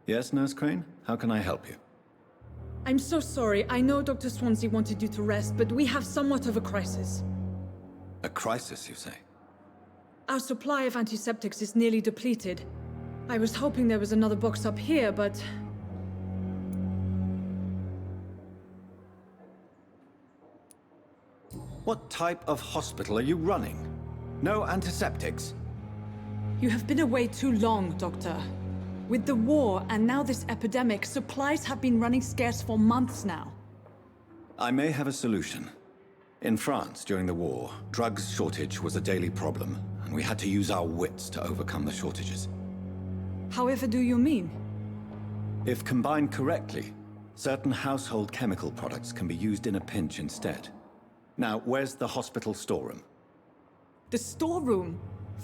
Yes, Nurse Crane? How can I help you? I'm so sorry. I know Dr. Swansea wanted you to rest, but we have somewhat of a crisis. A crisis, you say? Our supply of antiseptics is nearly depleted. I was hoping there was another box up here, but... What type of hospital are you running? No antiseptics? You have been away too long, Doctor. With the war and now this epidemic, supplies have been running scarce for months now. I may have a solution. In France, during the war, drugs shortage was a daily problem, and we had to use our wits to overcome the shortages. However do you mean? If combined correctly, certain household chemical products can be used in a pinch instead. Now, where's the hospital storeroom? The storeroom?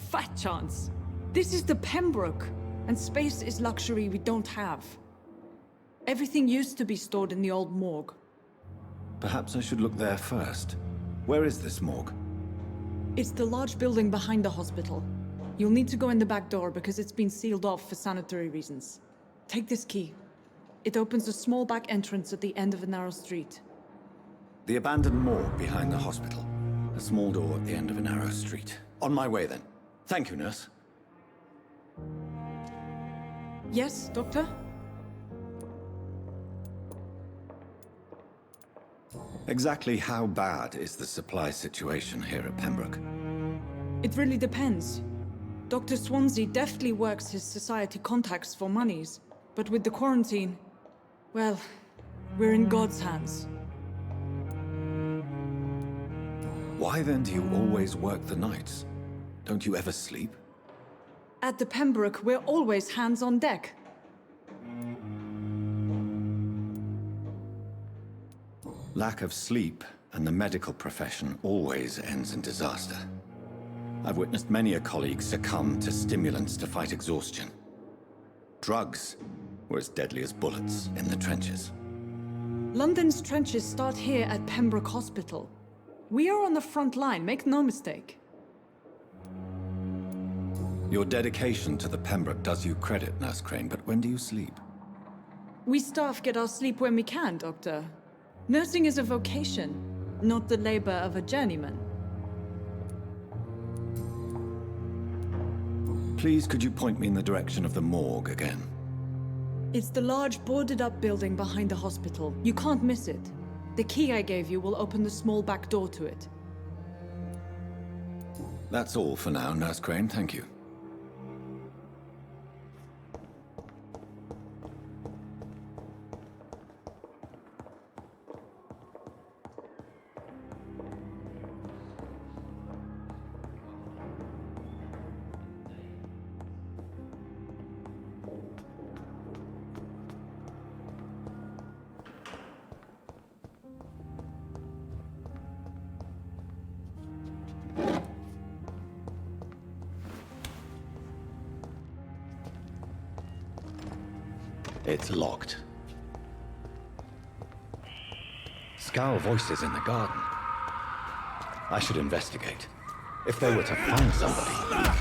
Fat chance. This is the Pembroke, and space is luxury we don't have. Everything used to be stored in the old morgue. Perhaps I should look there first. Where is this morgue? It's the large building behind the hospital. You'll need to go in the back door because it's been sealed off for sanitary reasons. Take this key. It opens a small back entrance at the end of a narrow street. The abandoned morgue behind the hospital. A small door at the end of a narrow street. On my way then. Thank you, nurse. Yes, Doctor? Exactly how bad is the supply situation here at Pembroke? It really depends. Dr. Swansea deftly works his society contacts for monies, but with the quarantine, well, we're in God's hands. Why then do you always work the nights? Don't you ever sleep? At the Pembroke, we're always hands on deck. Lack of sleep and the medical profession always ends in disaster. I've witnessed many a colleague succumb to stimulants to fight exhaustion. Drugs were as deadly as bullets in the trenches. London's trenches start here at Pembroke Hospital. We are on the front line, make no mistake. Your dedication to the Pembroke does you credit, Nurse Crane, but when do you sleep? We staff get our sleep when we can, Doctor. Nursing is a vocation, not the labor of a journeyman. Please, could you point me in the direction of the morgue again? It's the large boarded-up building behind the hospital. You can't miss it. The key I gave you will open the small back door to it. That's all for now, Nurse Crane, thank you. It's locked. Scowl voices in the garden. I should investigate. If they were to find somebody...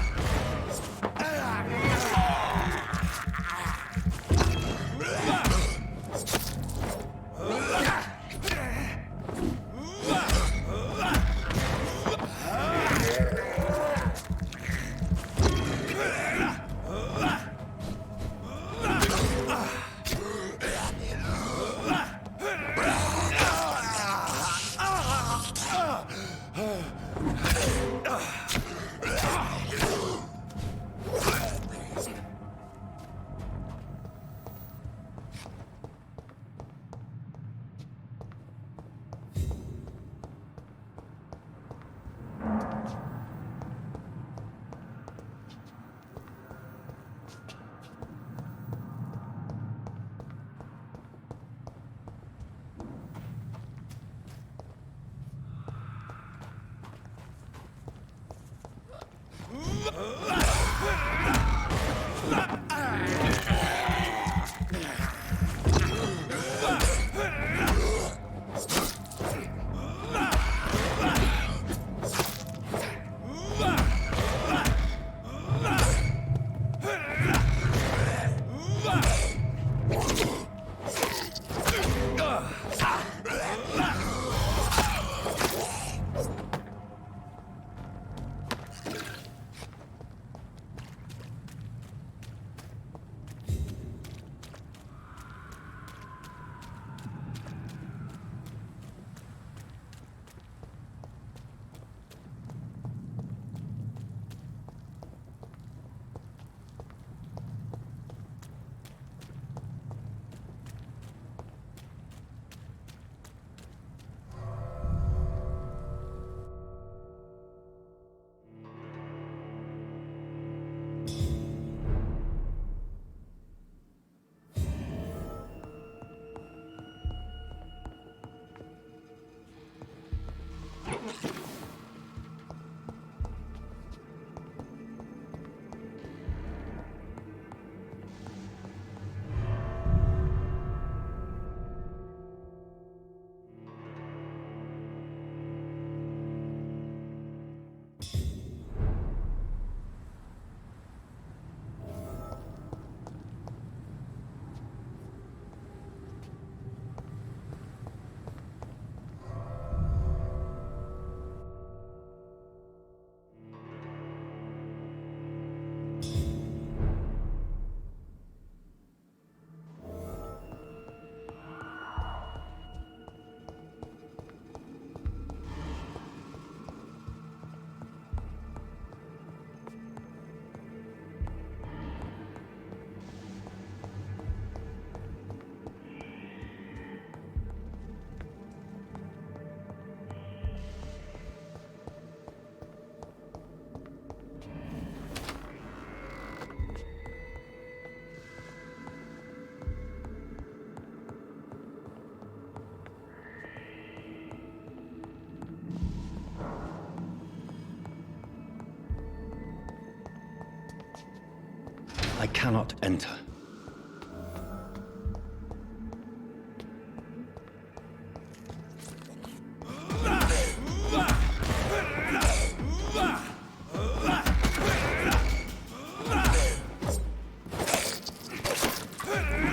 cannot enter.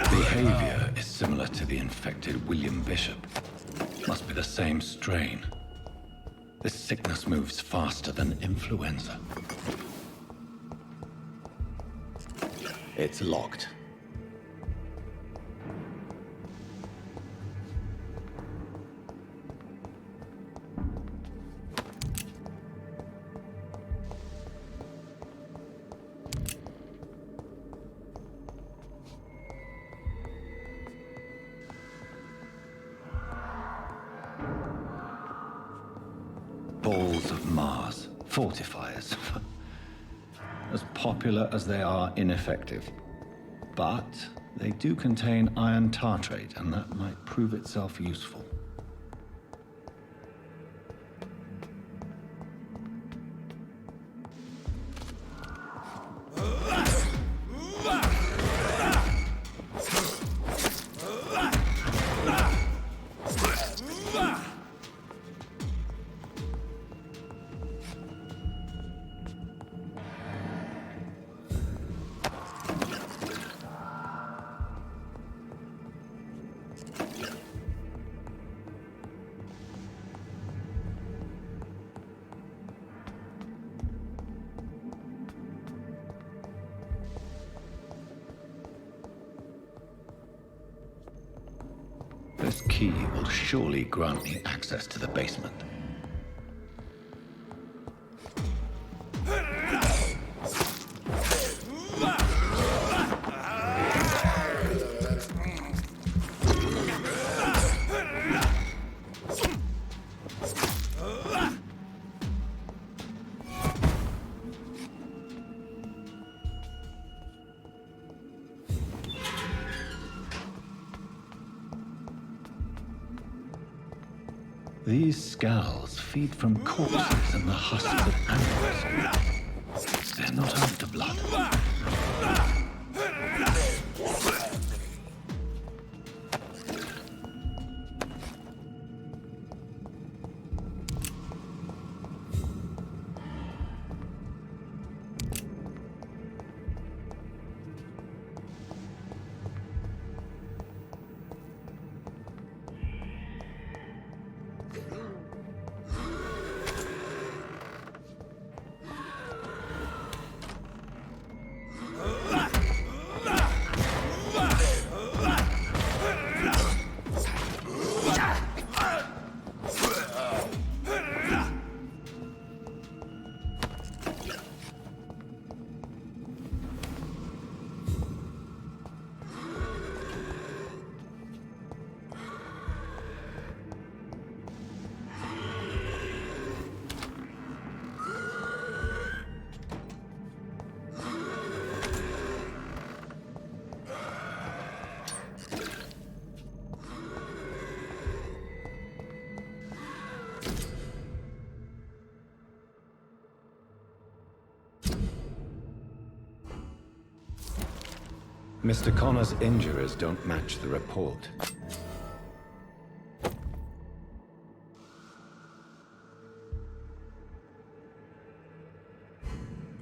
Behavior is similar to the infected William Bishop. Must be the same strain. This sickness moves faster than influenza. It's locked. Balls of Mars, fortifiers. As popular as they are ineffective. But they do contain iron tartrate, and that might prove itself useful. This key will surely grant me access to the basement. These skulls feed from corpses and the husks of animals. They're not after blood. Mr. Connor's injuries don't match the report.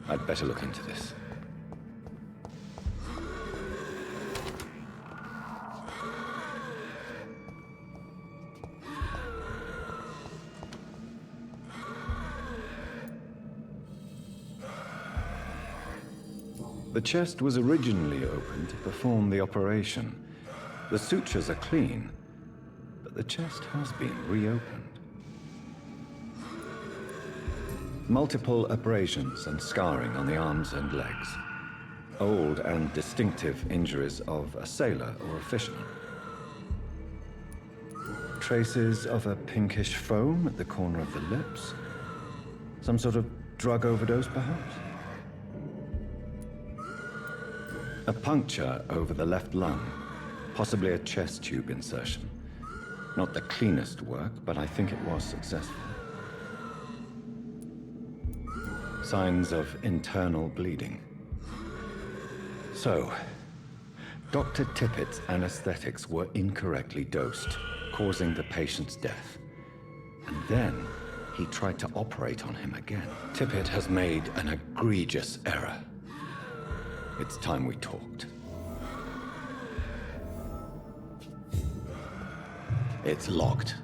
I'd better look into this. The chest was originally opened to perform the operation. The sutures are clean, but the chest has been reopened. Multiple abrasions and scarring on the arms and legs. Old and distinctive injuries of a sailor or a fisherman. Traces of a pinkish foam at the corner of the lips. Some sort of drug overdose, perhaps? A puncture over the left lung, possibly a chest tube insertion. Not the cleanest work, but I think it was successful. Signs of internal bleeding. So, Dr. Tippett's anesthetics were incorrectly dosed, causing the patient's death. And then, he tried to operate on him again. Tippett has made an egregious error. It's time we talked. It's locked.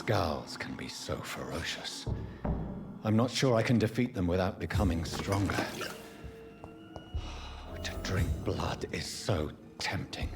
Scowls can be so ferocious. I'm not sure I can defeat them without becoming stronger. To drink blood is so tempting.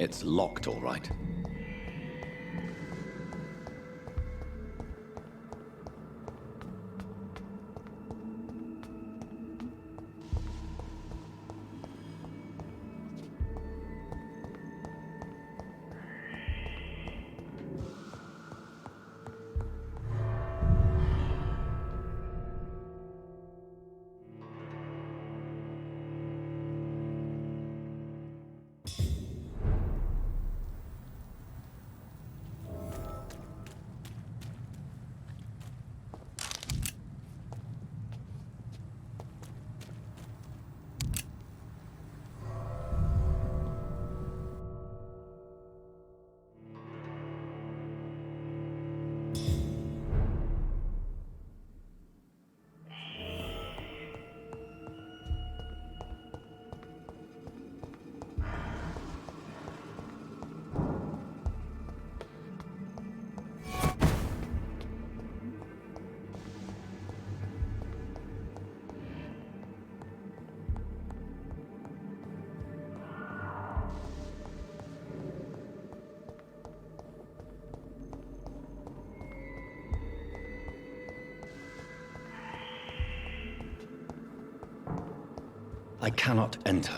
It's locked, all right. I cannot enter.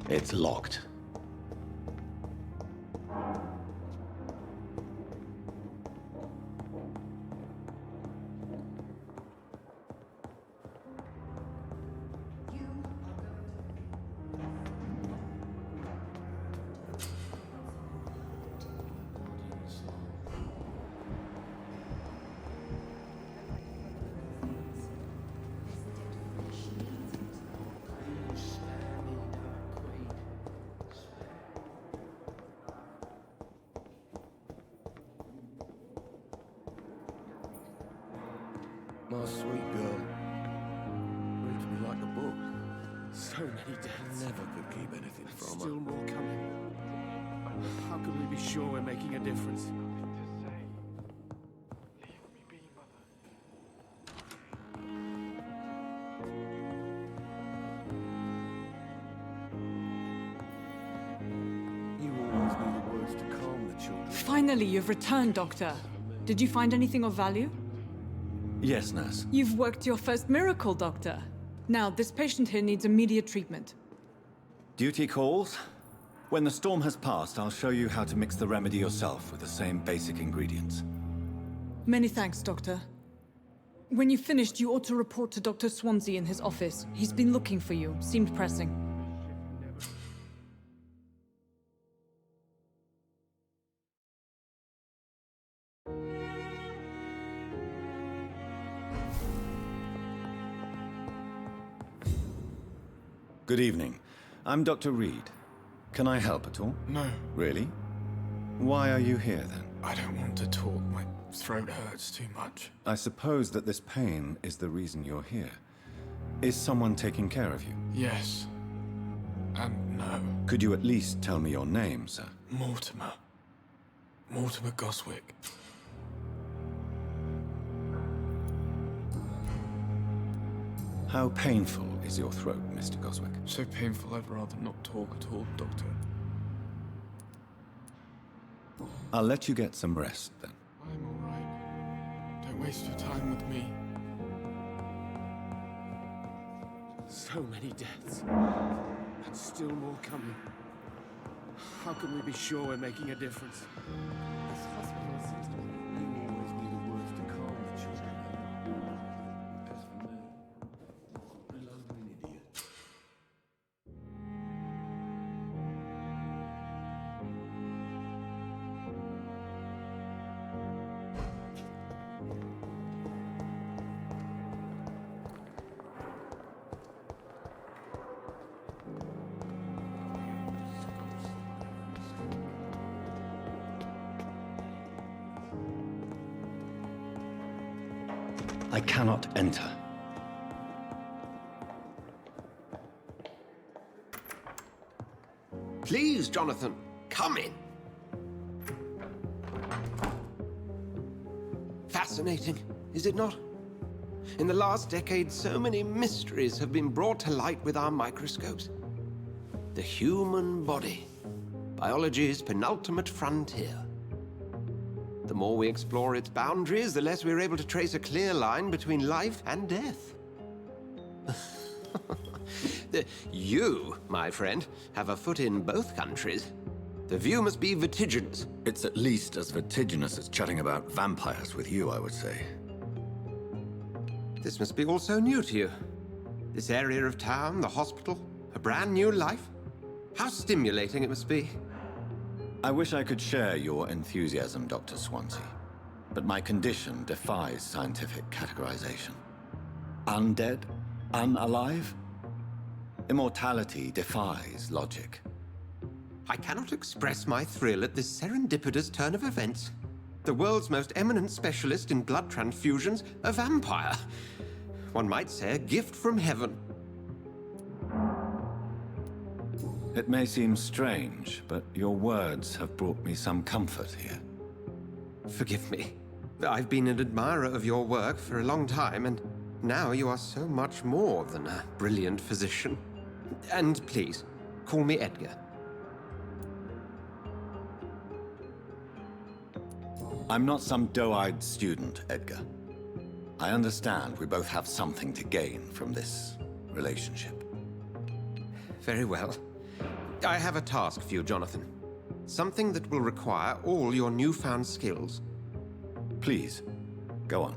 It's locked. My sweet girl reads me like a book. So many deaths. Never could keep anything from her. Still more coming. How can we be sure we're making a difference? children. Finally, you've returned, Doctor. Did you find anything of value? Yes, nurse. You've worked your first miracle, Doctor. Now, this patient here needs immediate treatment. Duty calls. When the storm has passed, I'll show you how to mix the remedy yourself with the same basic ingredients. Many thanks, Doctor. When you've finished, you ought to report to Dr. Swansea in his office. He's been looking for you. Seemed pressing. Good evening. I'm Dr. Reed. Can I help at all? No, Really? Why are you here, then? I don't want to talk. My throat hurts too much. I suppose that this pain is the reason you're here. Is someone taking care of you? Yes. And no. Could you at least tell me your name, sir? Mortimer. Mortimer Goswick. How painful is your throat, Mr. Goswick? So painful I'd rather not talk at all, Doctor. I'll let you get some rest, then. I'm all right. Don't waste your time with me. So many deaths. And still more coming. How can we be sure we're making a difference? This hospital seems to be... You always knew the words to calm the children. As for me, I'm an idiot. I cannot enter. Please, Jonathan, come in. Fascinating, is it not? In the last decade, so many mysteries have been brought to light with our microscopes. The human body, biology's penultimate frontier. The more we explore its boundaries, the less we're able to trace a clear line between life and death. You, my friend, have a foot in both countries. The view must be vertiginous. It's at least as vertiginous as chatting about vampires with you, I would say. This must be all so new to you. This area of town, the hospital, a brand new life. How stimulating it must be. I wish I could share your enthusiasm, Dr. Swansea, but my condition defies scientific categorization. Undead? Unalive? Immortality defies logic. I cannot express my thrill at this serendipitous turn of events. The world's most eminent specialist in blood transfusions, a vampire. One might say a gift from heaven. It may seem strange, but your words have brought me some comfort here. Forgive me. I've been an admirer of your work for a long time, and now you are so much more than a brilliant physician. And please, call me Edgar. I'm not some doe-eyed student, Edgar. I understand we both have something to gain from this relationship. Very well. I have a task for you, Jonathan. Something that will require all your newfound skills. Please, go on.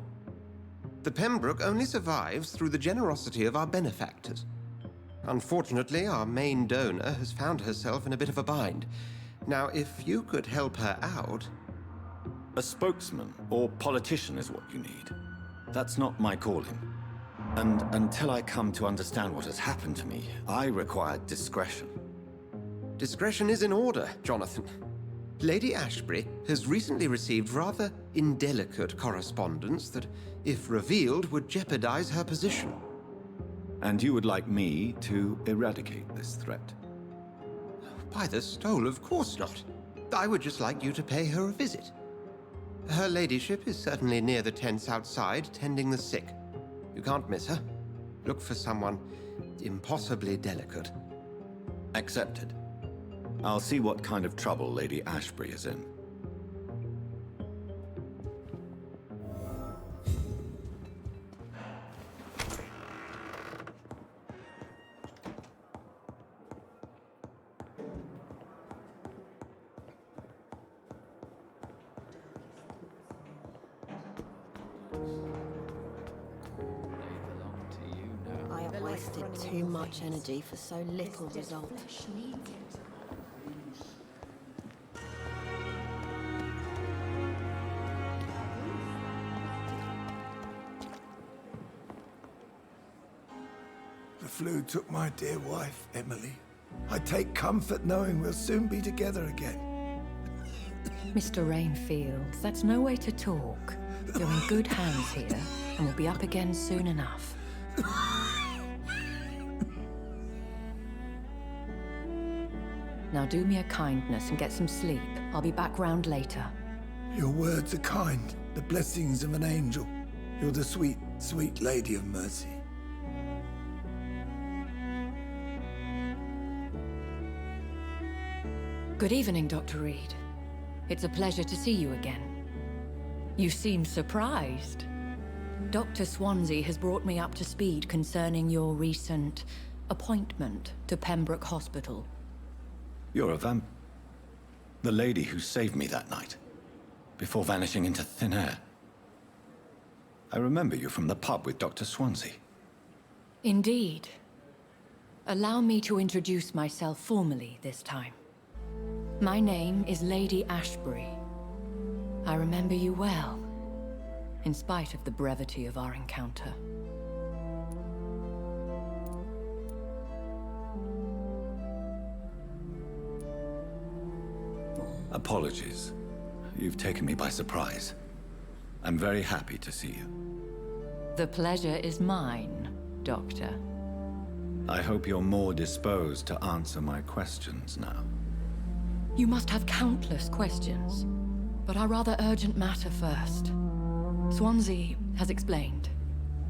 The Pembroke only survives through the generosity of our benefactors. Unfortunately, our main donor has found herself in a bit of a bind. Now, if you could help her out... A spokesman or politician is what you need. That's not my calling. And until I come to understand what has happened to me, I require discretion. Discretion is in order, Jonathan. Lady Ashbury has recently received rather indelicate correspondence that, if revealed, would jeopardize her position. And you would like me to eradicate this threat? By the stole, of course not. I would just like you to pay her a visit. Her ladyship is certainly near the tents outside, tending the sick. You can't miss her. Look for someone impossibly delicate. Accepted. I'll see what kind of trouble Lady Ashbury is in. invested too much energy for so little result. The flu took my dear wife, Emily. I take comfort knowing we'll soon be together again. Mr. Rainfield, that's no way to talk. You're in good hands here, and we'll be up again soon enough. Now do me a kindness and get some sleep. I'll be back round later. Your words are kind, the blessings of an angel. You're the sweet, sweet Lady of Mercy. Good evening, Dr. Reed. It's a pleasure to see you again. You seem surprised. Dr. Swansea has brought me up to speed concerning your recent appointment to Pembroke Hospital. You're a the lady who saved me that night, before vanishing into thin air. I remember you from the pub with Dr. Swansea. Indeed. Allow me to introduce myself formally this time. My name is Lady Ashbury. I remember you well, in spite of the brevity of our encounter. Apologies. You've taken me by surprise. I'm very happy to see you. The pleasure is mine, Doctor. I hope you're more disposed to answer my questions now. You must have countless questions, but our rather urgent matter first. Swansea has explained.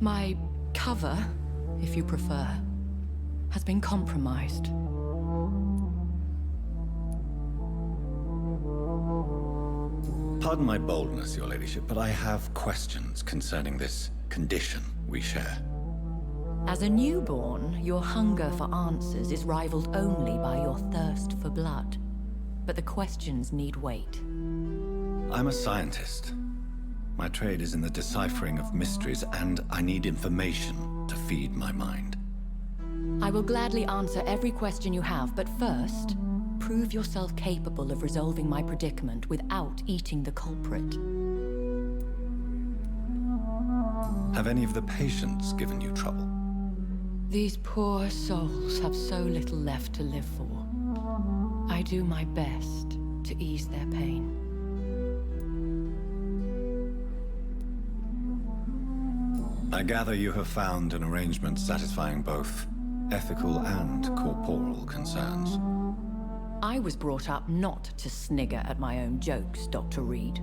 My cover, if you prefer, has been compromised. Pardon my boldness, Your Ladyship, but I have questions concerning this condition we share. As a newborn, your hunger for answers is rivaled only by your thirst for blood. But the questions need wait. I'm a scientist. My trade is in the deciphering of mysteries, and I need information to feed my mind. I will gladly answer every question you have, but first, prove yourself capable of resolving my predicament without eating the culprit. Have any of the patients given you trouble? These poor souls have so little left to live for. I do my best to ease their pain. I gather you have found an arrangement satisfying both ethical and corporal concerns. I was brought up not to snigger at my own jokes, Dr. Reed.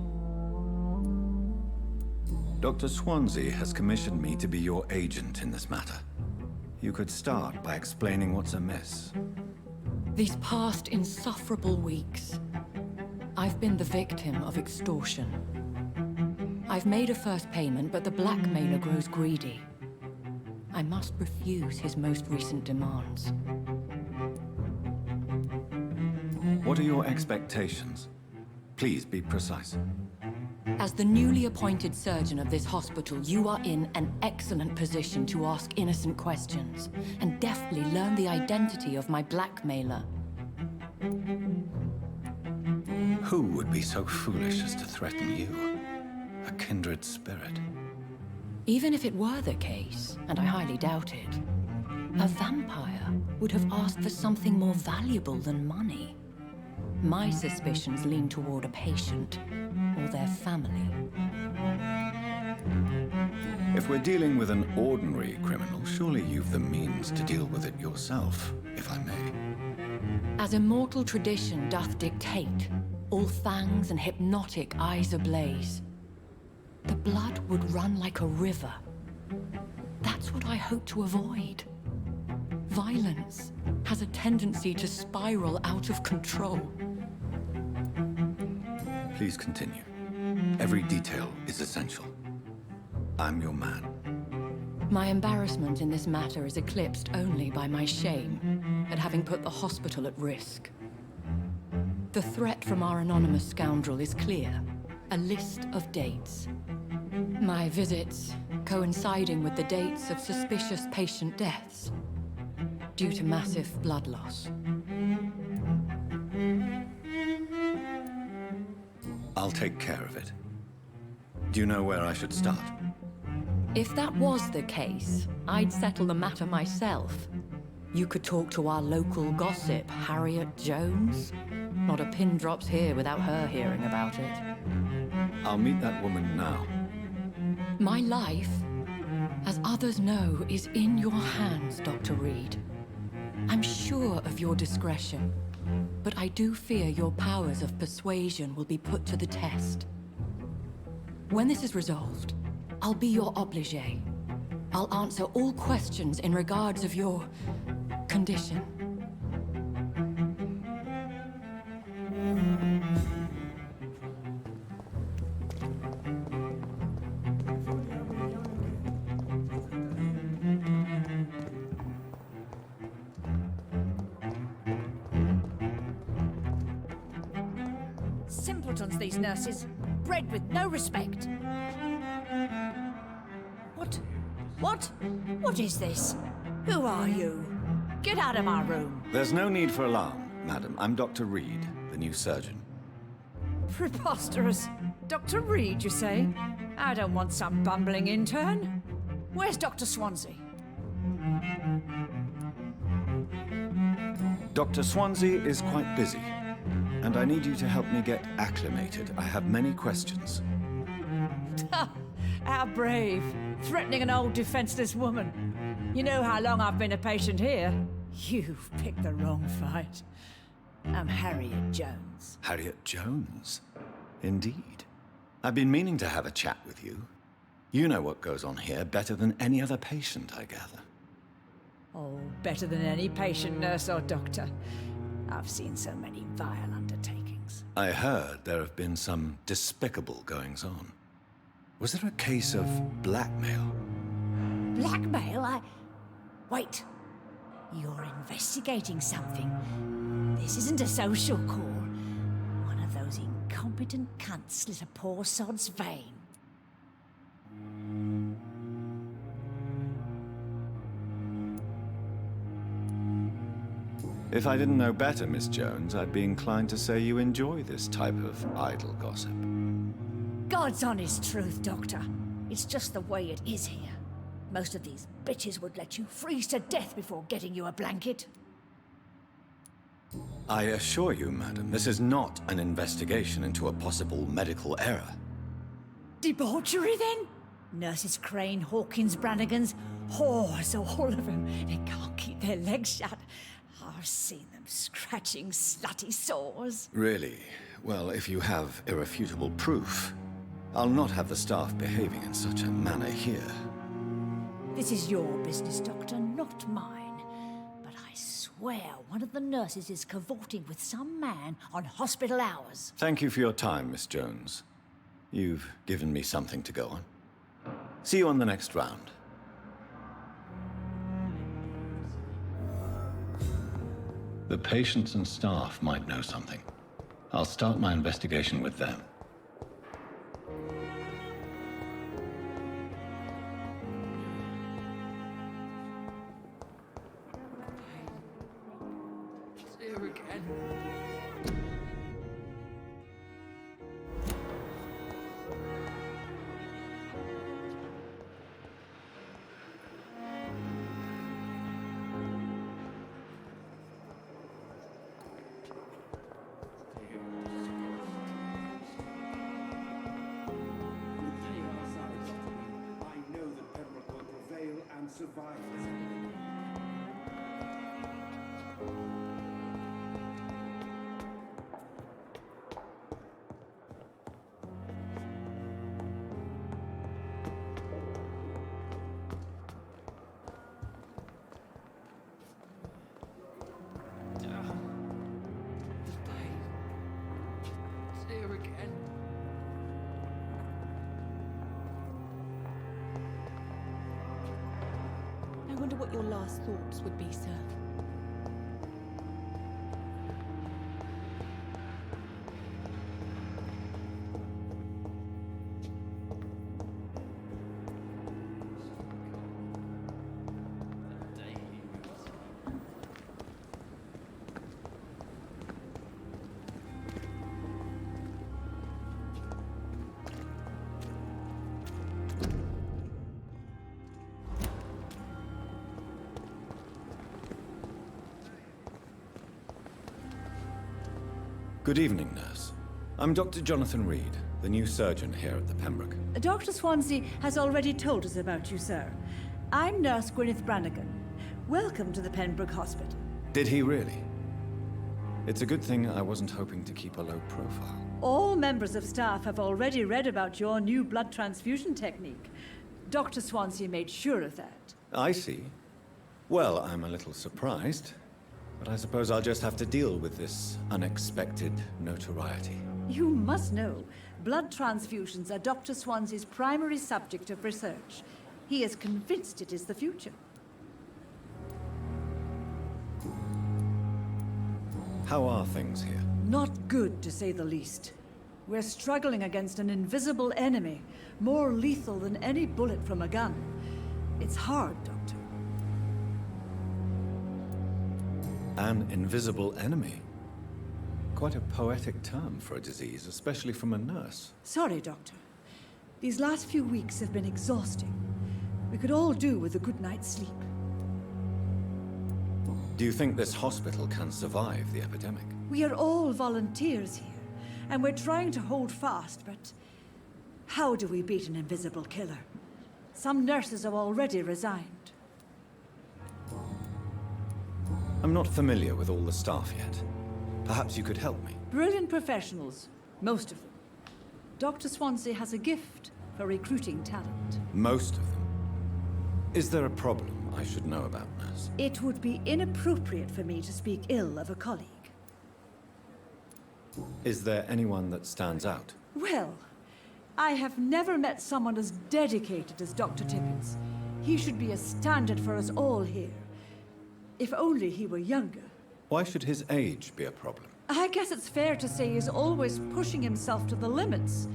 Dr. Swansea has commissioned me to be your agent in this matter. You could start by explaining what's amiss. These past insufferable weeks, I've been the victim of extortion. I've made a first payment, but the blackmailer grows greedy. I must refuse his most recent demands. What are your expectations? Please be precise. As the newly appointed surgeon of this hospital, you are in an excellent position to ask innocent questions and deftly learn the identity of my blackmailer. Who would be so foolish as to threaten you? A kindred spirit. Even if it were the case, and I highly doubt it, a vampire would have asked for something more valuable than money. My suspicions lean toward a patient or their family. If we're dealing with an ordinary criminal, surely you've the means to deal with it yourself, if I may. As immortal tradition doth dictate, all fangs and hypnotic eyes ablaze, the blood would run like a river. That's what I hope to avoid. Violence has a tendency to spiral out of control. Please continue. Every detail is essential. I'm your man. My embarrassment in this matter is eclipsed only by my shame at having put the hospital at risk. The threat from our anonymous scoundrel is clear. A list of dates. My visits coinciding with the dates of suspicious patient deaths. due to massive blood loss. I'll take care of it. Do you know where I should start? If that was the case, I'd settle the matter myself. You could talk to our local gossip, Harriet Jones. Not a pin drops here without her hearing about it. I'll meet that woman now. My life, as others know, is in your hands, Dr. Reed. I'm sure of your discretion, but I do fear your powers of persuasion will be put to the test. When this is resolved, I'll be your obligé. I'll answer all questions in regards of your condition. Simpletons, these nurses. Bred with no respect. What? What is this? Who are you? Get out of my room. There's no need for alarm, madam. I'm Dr. Reed, the new surgeon. Preposterous. Dr. Reed, you say? I don't want some bumbling intern. Where's Dr. Swansea? Dr. Swansea is quite busy, and I need you to help me get acclimated. I have many questions. How brave. Threatening an old defenseless woman. You know how long I've been a patient here? You've picked the wrong fight. I'm Harriet Jones. Harriet Jones? Indeed. I've been meaning to have a chat with you. You know what goes on here better than any other patient, I gather. Oh, better than any patient, nurse or doctor. I've seen so many vile undertakings. I heard there have been some despicable goings-on. Was there a case of blackmail? Blackmail? Wait. You're investigating something. This isn't a social call. One of those incompetent cunts slit a poor sod's vein. If I didn't know better, Miss Jones, I'd be inclined to say you enjoy this type of idle gossip. God's honest truth, Doctor. It's just the way it is here. Most of these bitches would let you freeze to death before getting you a blanket. I assure you, madam, this is not an investigation into a possible medical error. Debauchery, then? Nurses Crane, Hawkins, Brannigans, whores, all of them. They can't keep their legs shut. I've seen them scratching slutty sores. Really? Well, if you have irrefutable proof, I'll not have the staff behaving in such a manner here. This is your business, Doctor, not mine. But I swear one of the nurses is cavorting with some man on hospital hours. Thank you for your time, Miss Jones. You've given me something to go on. See you on the next round. The patients and staff might know something. I'll start my investigation with them. Here again. I know that Pembroke will prevail and survive this. Here again. I wonder what your last thoughts would be, sir. Good evening, nurse. I'm Dr. Jonathan Reed, the new surgeon here at the Pembroke. Dr. Swansea has already told us about you, sir. I'm Nurse Gwyneth Brannigan. Welcome to the Pembroke Hospital. Did he really? It's a good thing I wasn't hoping to keep a low profile. All members of staff have already read about your new blood transfusion technique. Dr. Swansea made sure of that. I see. Well, I'm a little surprised, but I suppose I'll just have to deal with this unexpected notoriety. You must know, blood transfusions are Dr. Swansea's primary subject of research. He is convinced it is the future. How are things here? Not good, to say the least. We're struggling against an invisible enemy, more lethal than any bullet from a gun. It's hard, Doctor. An invisible enemy? Quite a poetic term for a disease, especially from a nurse. Sorry, Doctor. These last few weeks have been exhausting. We could all do with a good night's sleep. Do you think this hospital can survive the epidemic? We are all volunteers here, and we're trying to hold fast, but how do we beat an invisible killer? Some nurses have already resigned. I'm not familiar with all the staff yet. Perhaps you could help me. Brilliant professionals, most of them. Dr. Swansea has a gift for recruiting talent. Most of them. Is there a problem I should know about, nurse? It would be inappropriate for me to speak ill of a colleague. Is there anyone that stands out? Well, I have never met someone as dedicated as Dr. Tippins. He should be a standard for us all here. If only he were younger. Why should his age be a problem? I guess it's fair to say he's always pushing himself to the limits.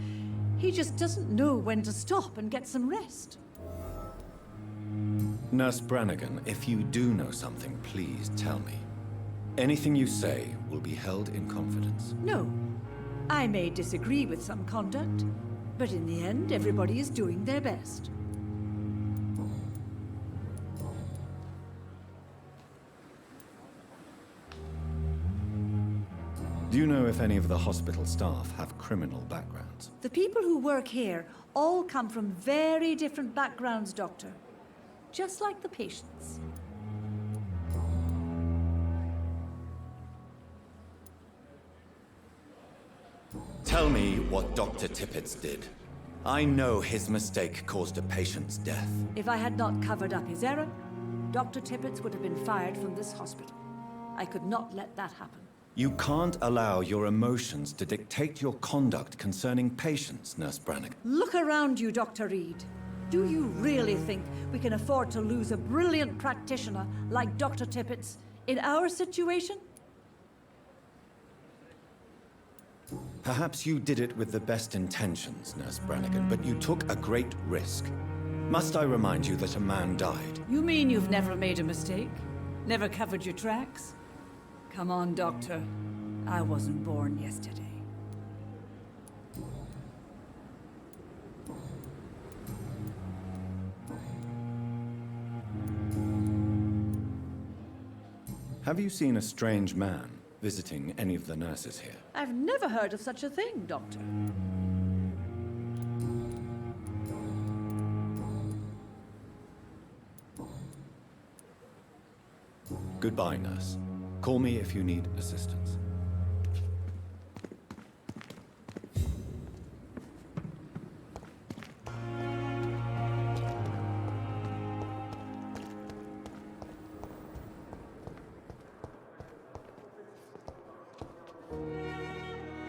He just doesn't know when to stop and get some rest. Nurse Brannigan, if you do know something, please tell me. Anything you say will be held in confidence. No. I may disagree with some conduct, but in the end, everybody is doing their best. Do you know if any of the hospital staff have criminal backgrounds? The people who work here all come from very different backgrounds, Doctor. Just like the patients. Tell me what Dr. Tippett did. I know his mistake caused a patient's death. If I had not covered up his error, Dr. Tippett would have been fired from this hospital. I could not let that happen. You can't allow your emotions to dictate your conduct concerning patients, Nurse Brannigan. Look around you, Dr. Reed. Do you really think we can afford to lose a brilliant practitioner like Dr. Tippett in our situation? Perhaps you did it with the best intentions, Nurse Brannigan, but you took a great risk. Must I remind you that a man died? You mean you've never made a mistake? Never covered your tracks? Come on, Doctor. I wasn't born yesterday. Have you seen a strange man visiting any of the nurses here? I've never heard of such a thing, Doctor. Goodbye, nurse. Call me if you need assistance.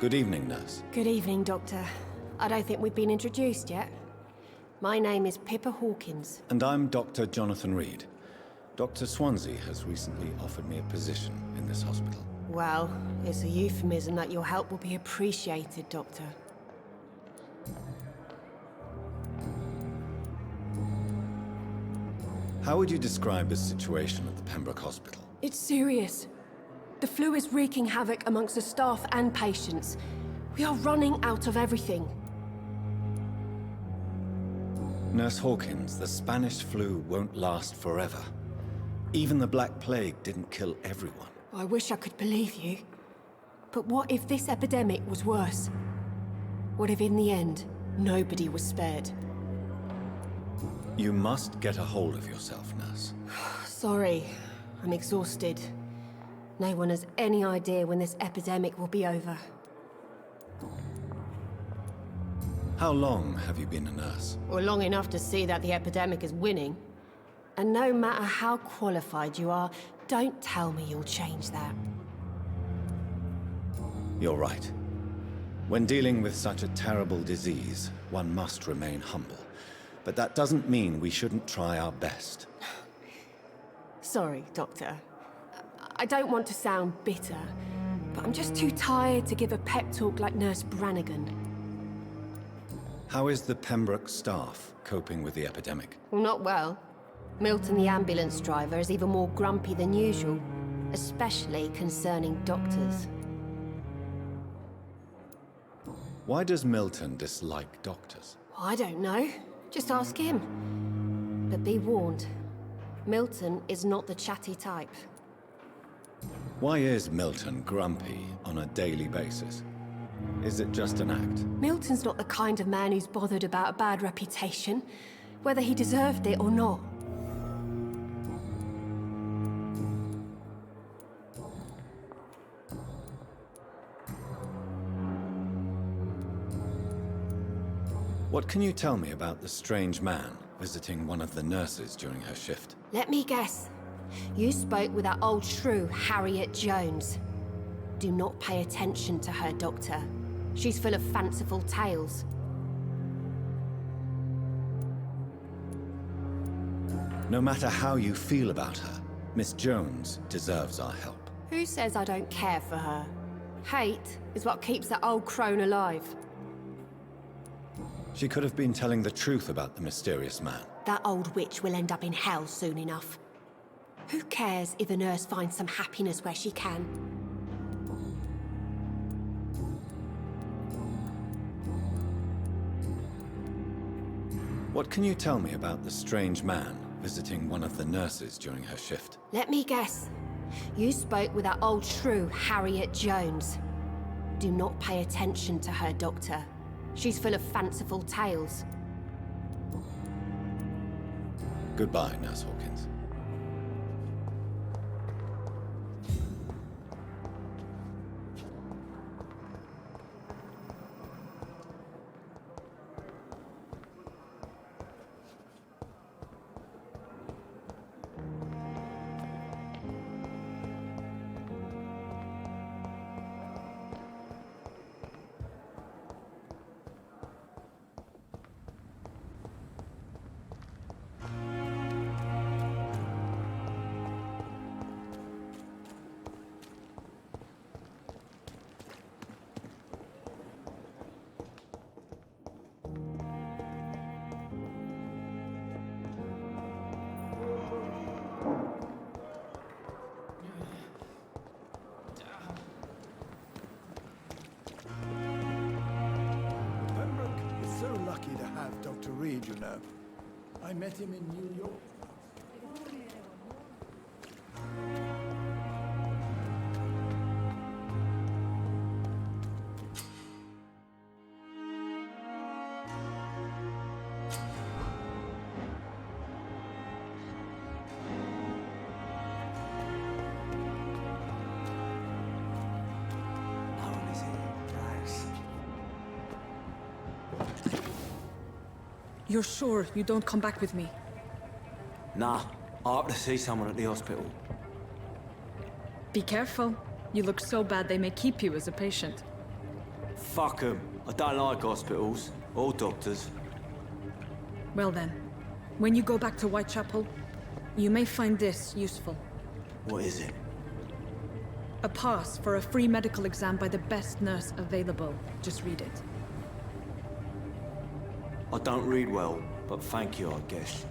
Good evening, nurse. Good evening, Doctor. I don't think we've been introduced yet. My name is Pippa Hawkins. And I'm Dr. Jonathan Reed. Dr. Swansea has recently offered me a position in this hospital. Well, it's a euphemism that your help will be appreciated, Doctor. How would you describe the situation at the Pembroke Hospital? It's serious. The flu is wreaking havoc amongst the staff and patients. We are running out of everything. Nurse Hawkins, the Spanish flu won't last forever. Even the Black Plague didn't kill everyone. I wish I could believe you. But what if this epidemic was worse? What if in the end, nobody was spared? You must get a hold of yourself, nurse. Sorry, I'm exhausted. No one has any idea when this epidemic will be over. How long have you been a nurse? Well, long enough to see that the epidemic is winning. And no matter how qualified you are, don't tell me you'll change that. You're right. When dealing with such a terrible disease, one must remain humble. But that doesn't mean we shouldn't try our best. Sorry, Doctor. I don't want to sound bitter, but I'm just too tired to give a pep talk like Nurse Brannigan. How is the Pembroke staff coping with the epidemic? Well, not well. Milton, the ambulance driver, is even more grumpy than usual, especially concerning doctors. Why does Milton dislike doctors? I don't know. Just ask him. But be warned, Milton is not the chatty type. Why is Milton grumpy on a daily basis? Is it just an act? Milton's not the kind of man who's bothered about a bad reputation, whether he deserved it or not. What can you tell me about the strange man visiting one of the nurses during her shift? Let me guess. You spoke with that old shrew, Harriet Jones. Do not pay attention to her, Doctor. She's full of fanciful tales. No matter how you feel about her, Miss Jones deserves our help. Who says I don't care for her? Hate is what keeps that old crone alive. She could have been telling the truth about the mysterious man. That old witch will end up in hell soon enough. Who cares if a nurse finds some happiness where she can? What can you tell me about the strange man visiting one of the nurses during her shift? Let me guess. You spoke with that old shrew, Harriet Jones. Do not pay attention to her, Doctor. She's full of fanciful tales. Goodbye, Nurse Hawkins. Pembroke is so lucky to have Dr. Reed, you know. I met him in New York. You're sure you don't come back with me? Nah, I have to see someone at the hospital. Be careful. You look so bad they may keep you as a patient. Fuck 'em. I don't like hospitals or doctors. Well then, when you go back to Whitechapel, you may find this useful. What is it? A pass for a free medical exam by the best nurse available. Just read it. I don't read well, but thank you, I guess.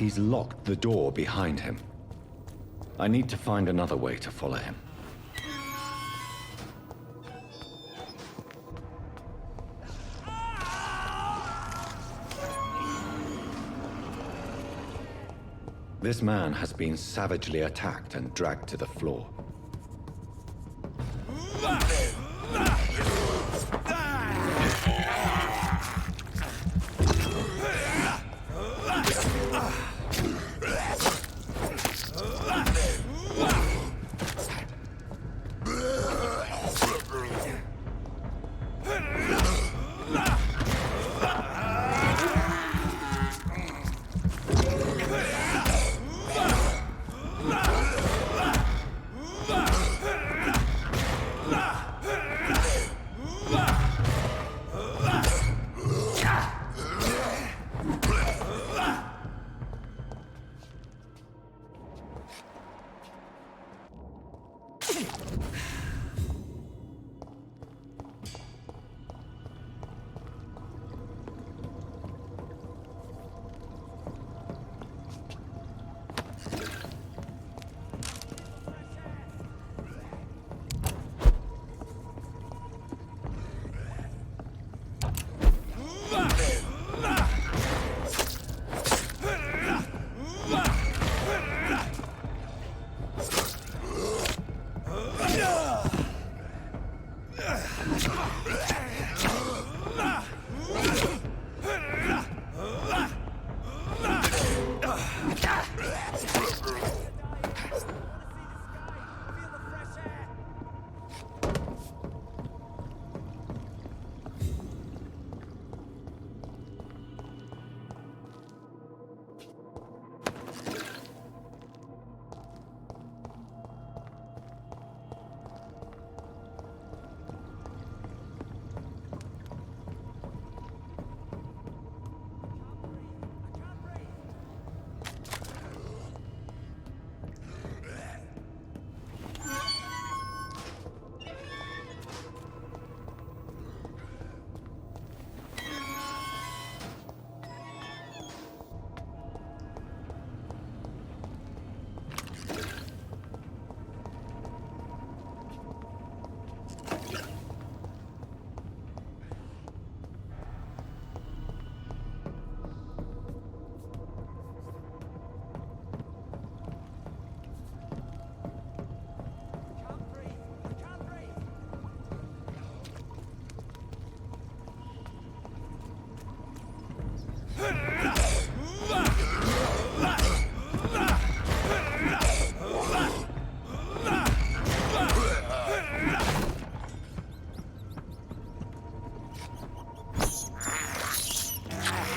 He's locked the door behind him. I need to find another way to follow him. This man has been savagely attacked and dragged to the floor.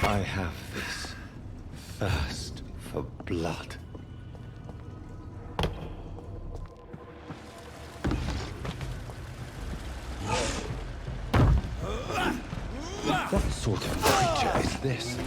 I have this thirst for blood. What sort of creature is this?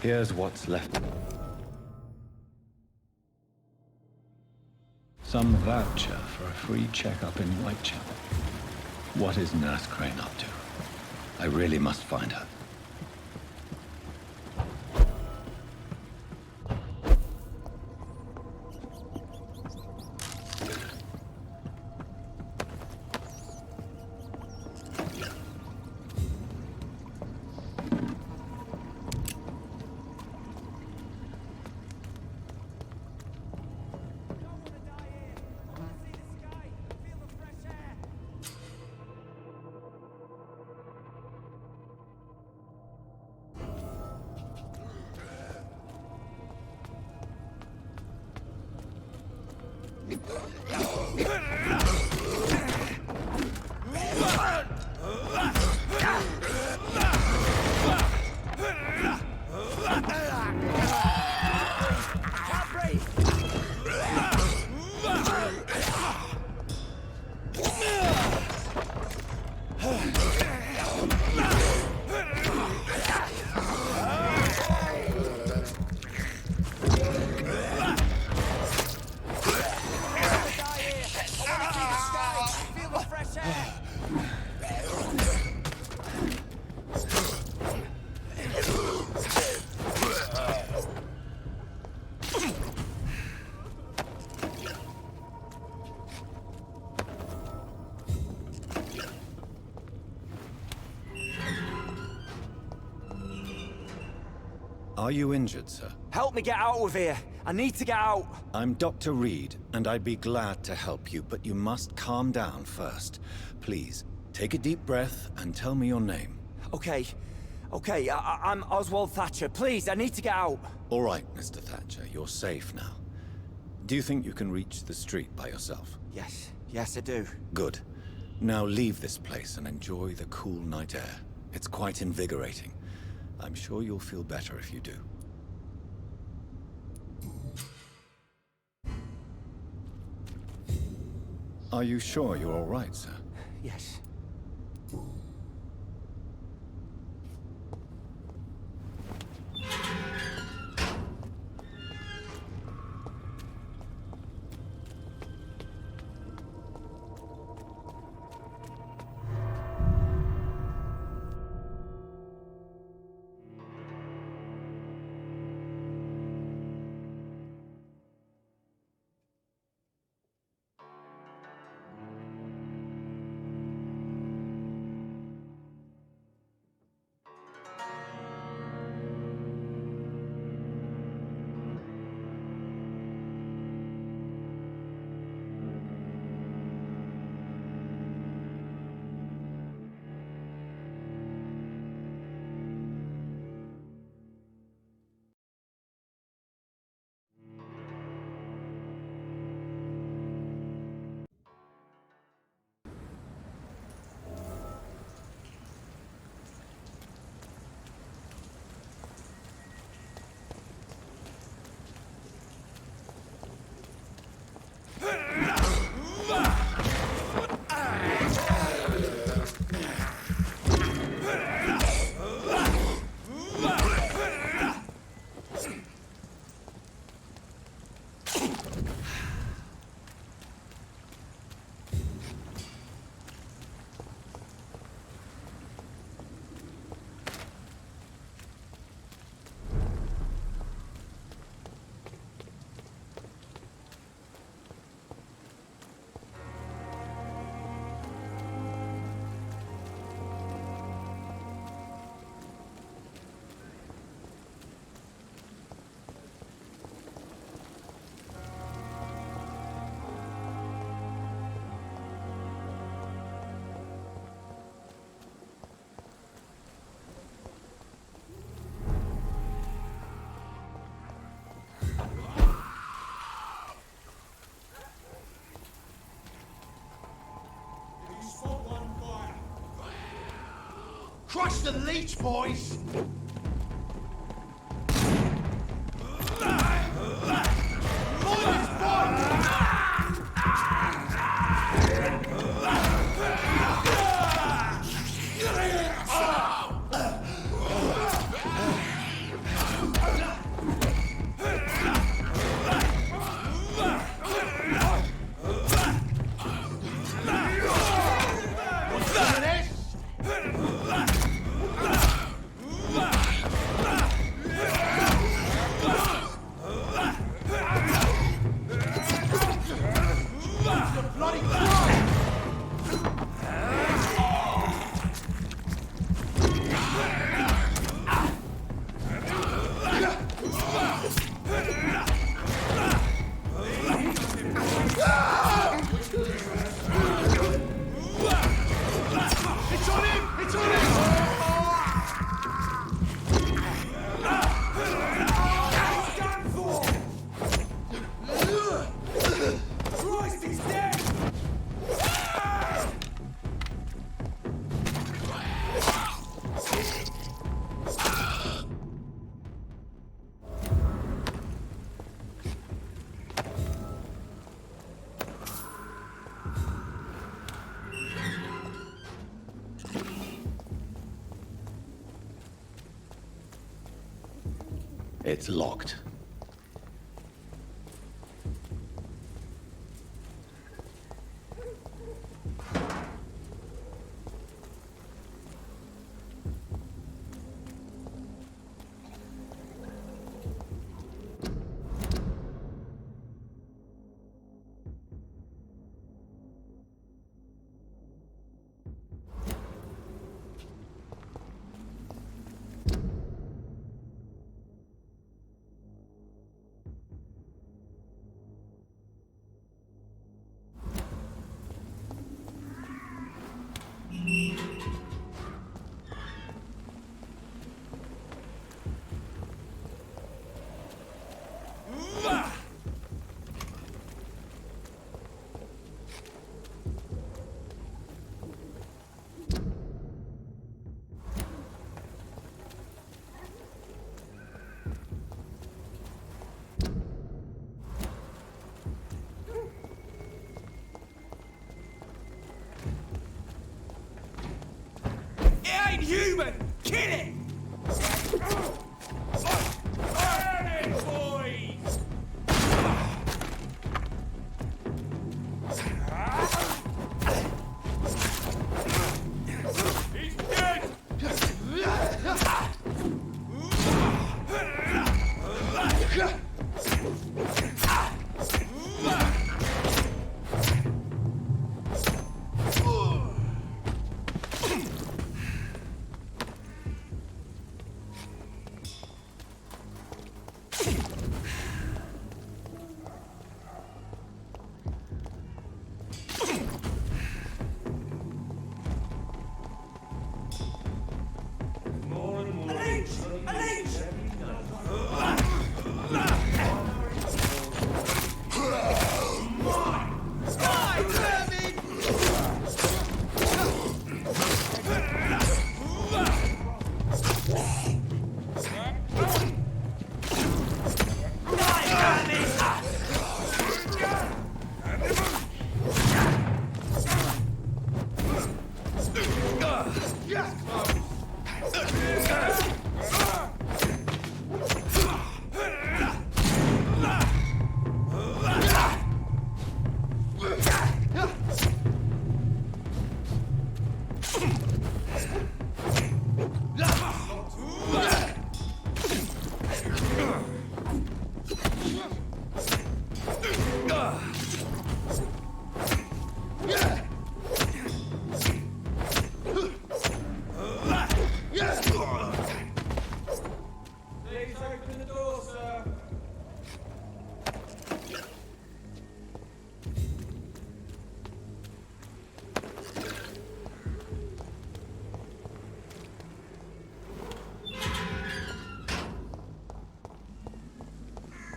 Here's what's left. Some voucher for a free checkup in Whitechapel. What is Nurse Crane up to? I really must find her. Are you injured, sir? Help me get out of here. I need to get out. I'm Dr. Reed, and I'd be glad to help you, but you must calm down first. Please, take a deep breath and tell me your name. Okay. I'm Oswald Thatcher. Please, I need to get out. All right, Mr. Thatcher, you're safe now. Do you think you can reach the street by yourself? Yes, I do. Good. Now leave this place and enjoy the cool night air. It's quite invigorating. I'm sure you'll feel better if you do. Are you sure you're all right, sir? Yes. Crush the leech, boys! It's locked. Human! Kill it! Burn it, boys! He's dead!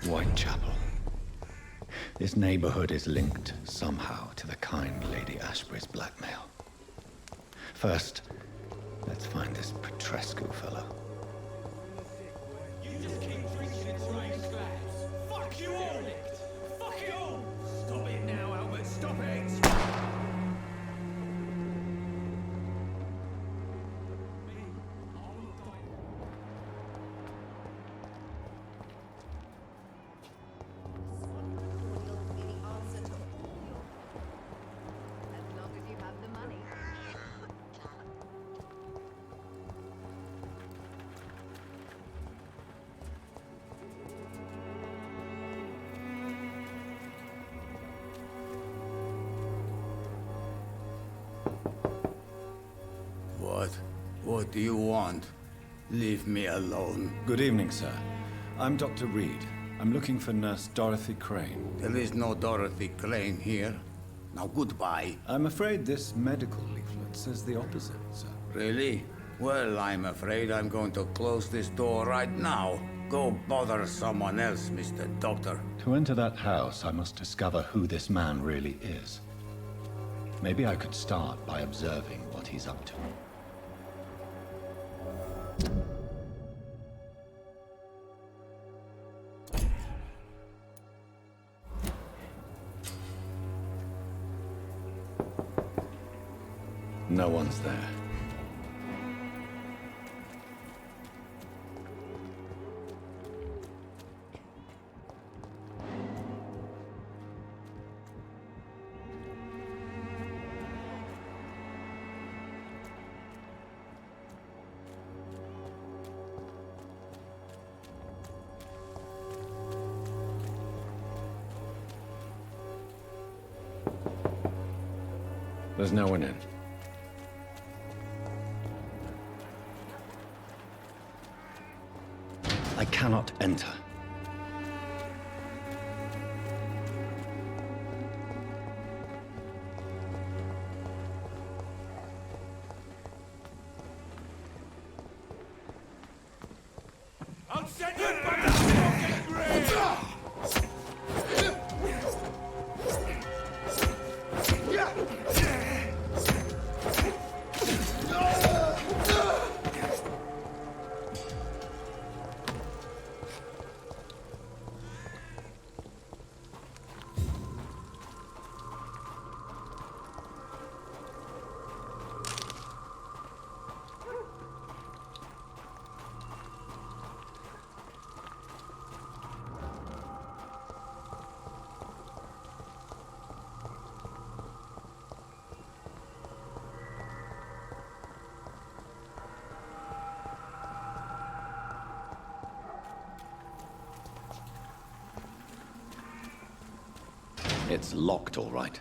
Whitechapel. This neighborhood is linked somehow to the kind Lady Ashbury's blackmail. First, let's find this Petrescu fellow. You just keep drinking and throwing glass. Fuck you all! Fuck it all! Stop it now, Albert, stop it! What do you want? Leave me alone. Good evening, sir. I'm Dr. Reed. I'm looking for Nurse Dorothy Crane. There is no Dorothy Crane here. Now goodbye. I'm afraid this medical leaflet says the opposite, sir. Really? Well, I'm afraid I'm going to close this door right now. Go bother someone else, Mr. Doctor. To enter that house, I must discover who this man really is. Maybe I could start by observing what he's up to. No one's there. There's no one in. I cannot enter. I'll send you back to fucking grave! It's locked, all right.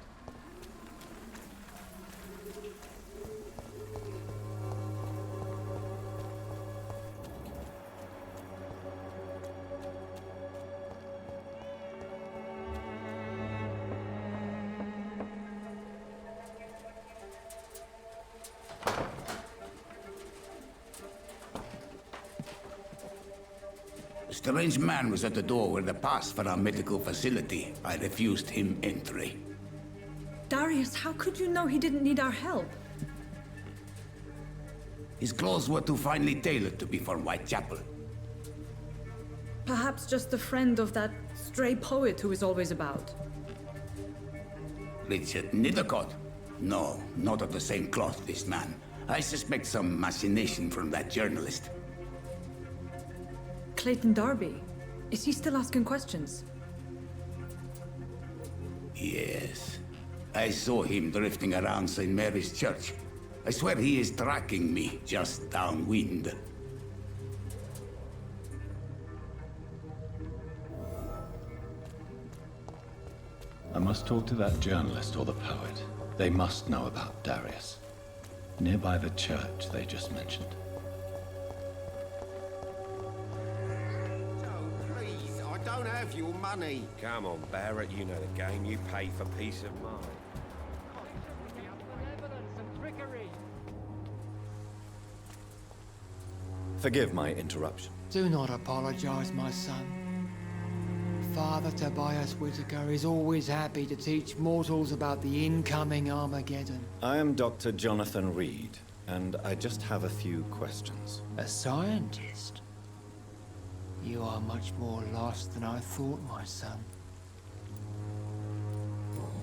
A strange man was at the door with a pass for our medical facility. I refused him entry. Darius, how could you know he didn't need our help? His clothes were too finely tailored to be for Whitechapel. Perhaps just a friend of that stray poet who is always about. Richard Nethercott? No, not of the same cloth, this man. I suspect some machination from that journalist. Clayton Darby. Is he still asking questions? Yes. I saw him drifting around St. Mary's Church. I swear he is tracking me just downwind. I must talk to that journalist or the poet. They must know about Darius. Nearby the church they just mentioned. Please, I don't have your money. Come on, Barrett, you know the game. You pay for peace of mind. Forgive my interruption. Do not apologize, my son. Father Tobias Whitaker is always happy to teach mortals about the incoming Armageddon. I am Dr. Jonathan Reed, and I just have a few questions. A scientist? You are much more lost than I thought, my son.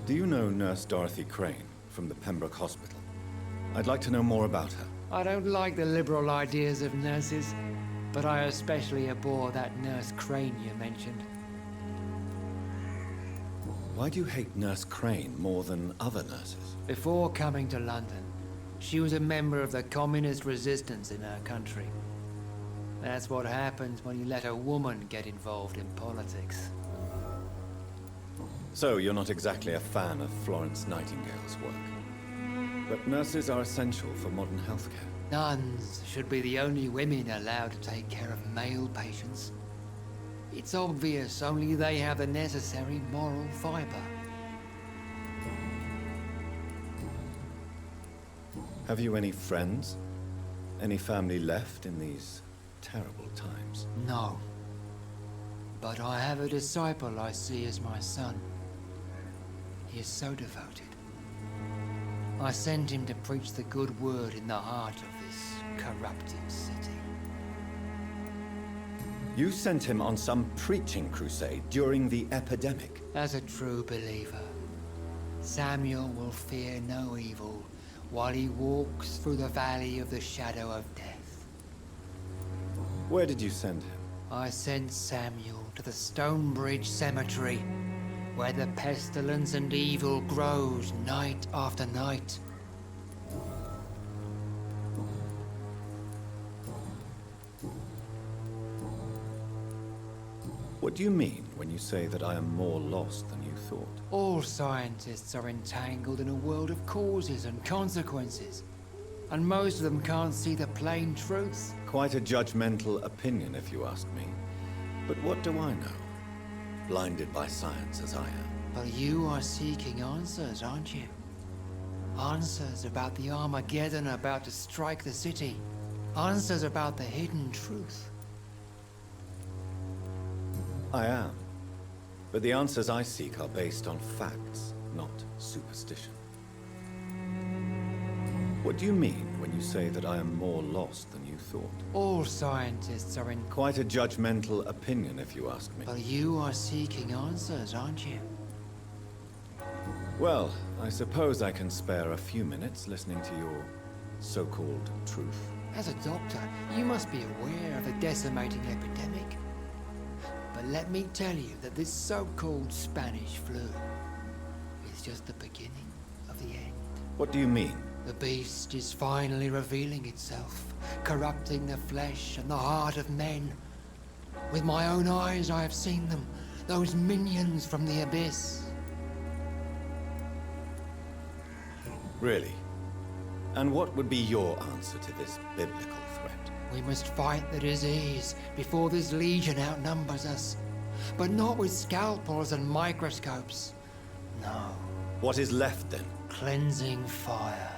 Do you know Nurse Dorothy Crane from the Pembroke Hospital? I'd like to know more about her. I don't like the liberal ideas of nurses, but I especially abhor that Nurse Crane you mentioned. Why do you hate Nurse Crane more than other nurses? Before coming to London, she was a member of the communist resistance in her country. That's what happens when you let a woman get involved in politics. So, you're not exactly a fan of Florence Nightingale's work. But nurses are essential for modern healthcare. Nuns should be the only women allowed to take care of male patients. It's obvious only they have the necessary moral fiber. Have you any friends? Any family left in these terrible times? No. But I have a disciple I see as my son. He is so devoted. I sent him to preach the good word in the heart of this corrupted city. You sent him on some preaching crusade during the epidemic. As a true believer, Samuel will fear no evil while he walks through the valley of the shadow of death. Where did you send him? I sent Samuel to the Stonebridge Cemetery, where the pestilence and evil grows night after night. What do you mean when you say that I am more lost than you thought? All scientists are entangled in a world of causes and consequences. And most of them can't see the plain truth. Quite a judgmental opinion, if you ask me. But what do I know? Blinded by science as I am. But you are seeking answers, aren't you? Answers about the Armageddon about to strike the city. Answers about the hidden truth. I am. But the answers I seek are based on facts, not superstition. What do you mean when you say that I am more lost than you thought? All scientists are in... Quite a judgmental opinion, if you ask me. But you are seeking answers, aren't you? Well, I suppose I can spare a few minutes listening to your so-called truth. As a doctor, you must be aware of the decimating epidemic. But let me tell you that this so-called Spanish flu is just the beginning of the end. What do you mean? The beast is finally revealing itself, corrupting the flesh and the heart of men. With my own eyes I have seen them, those minions from the abyss. Really? And what would be your answer to this biblical threat? We must fight the disease before this legion outnumbers us. But not with scalpels and microscopes. No. What is left then? Cleansing fire.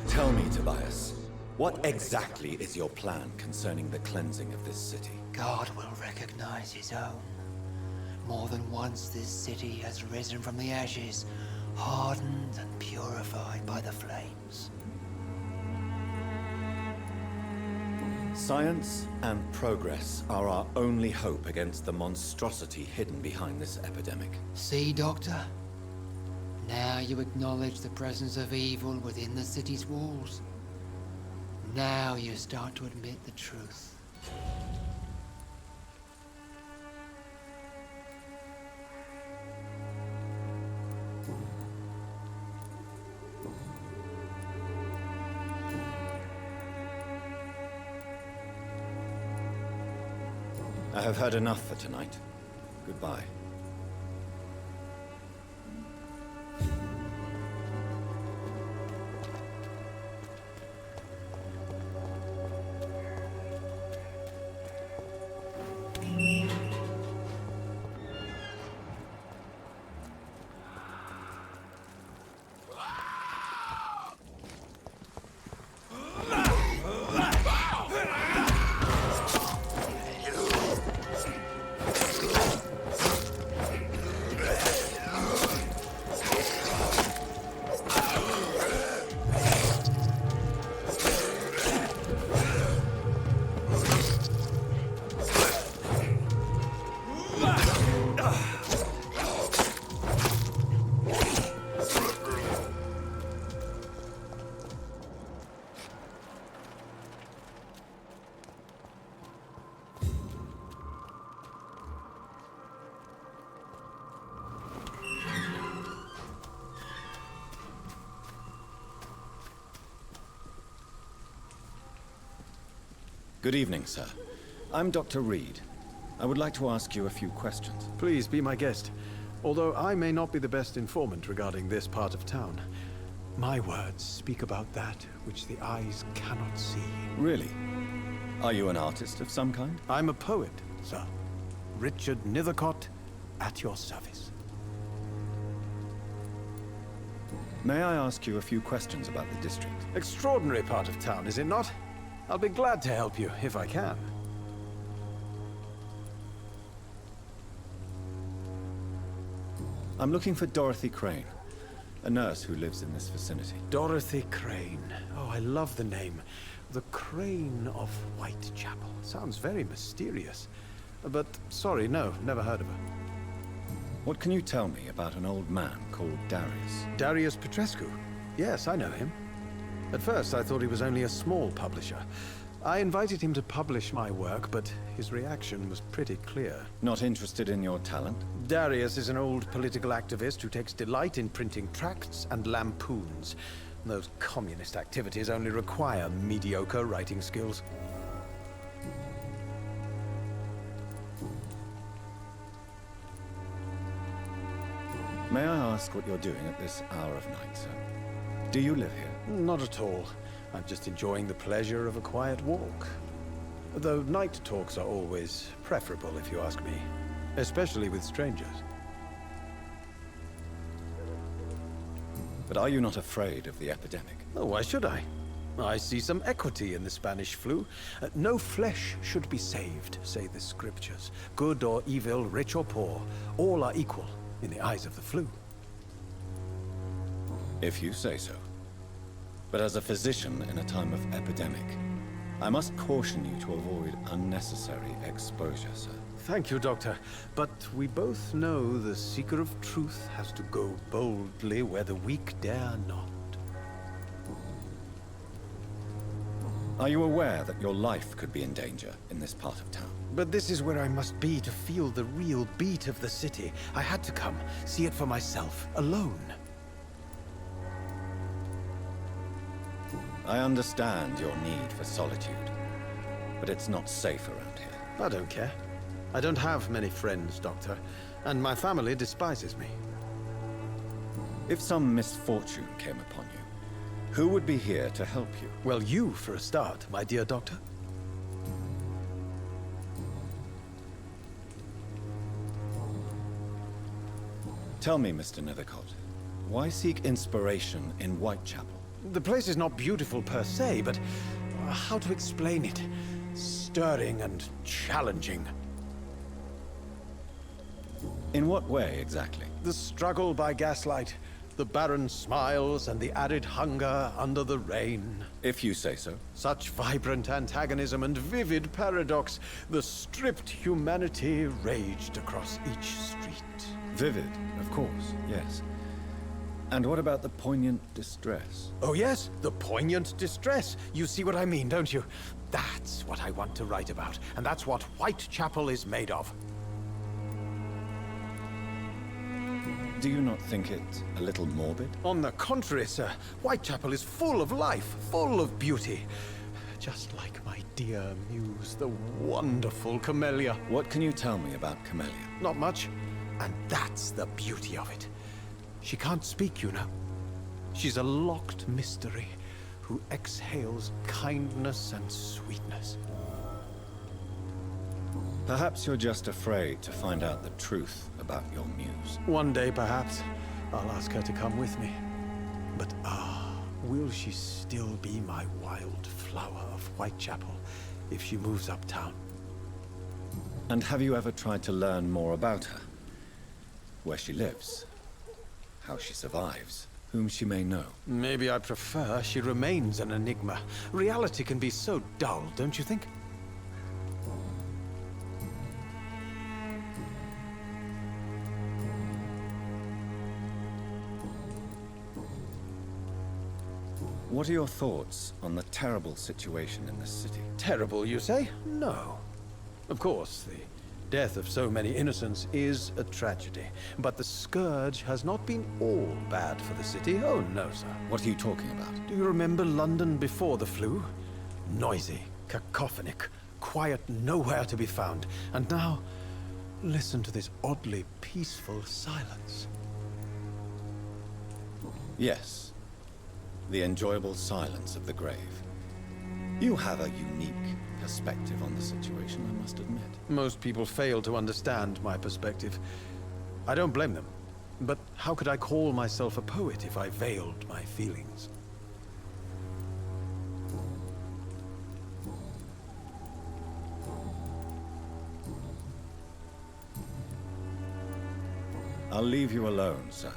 Tell me, Tobias, what exactly is your plan concerning the cleansing of this city? God will recognize his own. More than once this city has risen from the ashes, hardened and purified by the flames. Science and progress are our only hope against the monstrosity hidden behind this epidemic. See, Doctor? Now you acknowledge the presence of evil within the city's walls. Now you start to admit the truth. I have heard enough for tonight. Goodbye. Good evening, sir. I'm Dr. Reed. I would like to ask you a few questions. Please be my guest. Although I may not be the best informant regarding this part of town, my words speak about that which the eyes cannot see. Really? Are you an artist of some kind? I'm a poet, sir. Richard Nethercott, at your service. May I ask you a few questions about the district? Extraordinary part of town, is it not? I'll be glad to help you, if I can. I'm looking for Dorothy Crane, a nurse who lives in this vicinity. Dorothy Crane. Oh, I love the name. The Crane of Whitechapel. Sounds very mysterious. But, sorry, no, never heard of her. What can you tell me about an old man called Darius? Darius Petrescu? Yes, I know him. At first, I thought he was only a small publisher. I invited him to publish my work, but his reaction was pretty clear. Not interested in your talent? Darius is an old political activist who takes delight in printing tracts and lampoons. Those communist activities only require mediocre writing skills. May I ask what you're doing at this hour of night, sir? Do you live here? Not at all. I'm just enjoying the pleasure of a quiet walk. Though night talks are always preferable, if you ask me. Especially with strangers. But are you not afraid of the epidemic? Oh, why should I? I see some equity in the Spanish flu. No flesh should be saved, say the scriptures. Good or evil, rich or poor, all are equal in the eyes of the flu. If you say so. But as a physician in a time of epidemic, I must caution you to avoid unnecessary exposure, sir. Thank you, Doctor. But we both know the seeker of truth has to go boldly where the weak dare not. Are you aware that your life could be in danger in this part of town? But this is where I must be to feel the real beat of the city. I had to come, see it for myself, alone. I understand your need for solitude, but it's not safe around here. I don't care. I don't have many friends, Doctor, and my family despises me. If some misfortune came upon you, who would be here to help you? Well, you for a start, my dear Doctor. Tell me, Mr. Nethercott, why seek inspiration in Whitechapel? The place is not beautiful per se, but how to explain it? Stirring and challenging. In what way, exactly? The struggle by gaslight, the barren smiles and the arid hunger under the rain. If you say so. Such vibrant antagonism and vivid paradox. The stripped humanity raged across each street. Vivid, of course, yes. And what about the poignant distress? Oh yes, the poignant distress. You see what I mean, don't you? That's what I want to write about, and that's what Whitechapel is made of. Do you not think it a little morbid? On the contrary, sir. Whitechapel is full of life, full of beauty. Just like my dear muse, the wonderful Camellia. What can you tell me about Camellia? Not much. And that's the beauty of it. She can't speak, you know. She's a locked mystery who exhales kindness and sweetness. Perhaps you're just afraid to find out the truth about your muse. One day, perhaps, I'll ask her to come with me. But will she still be my wild flower of Whitechapel if she moves uptown? And have you ever tried to learn more about her? Where she lives? How she survives? Whom she may know? Maybe I prefer she remains an enigma. Reality can be so dull, don't you think? What are your thoughts on the terrible situation in this city? Terrible, you say? No. Of course, the death of so many innocents is a tragedy. But the scourge has not been all bad for the city. Oh, no, sir. What are you talking about? Do you remember London before the flu? Noisy, cacophonic, quiet nowhere to be found. And now, listen to this oddly peaceful silence. Yes. The enjoyable silence of the grave. You have a unique perspective on the situation, I must admit. Most people fail to understand my perspective. I don't blame them. But how could I call myself a poet if I veiled my feelings? I'll leave you alone, sir.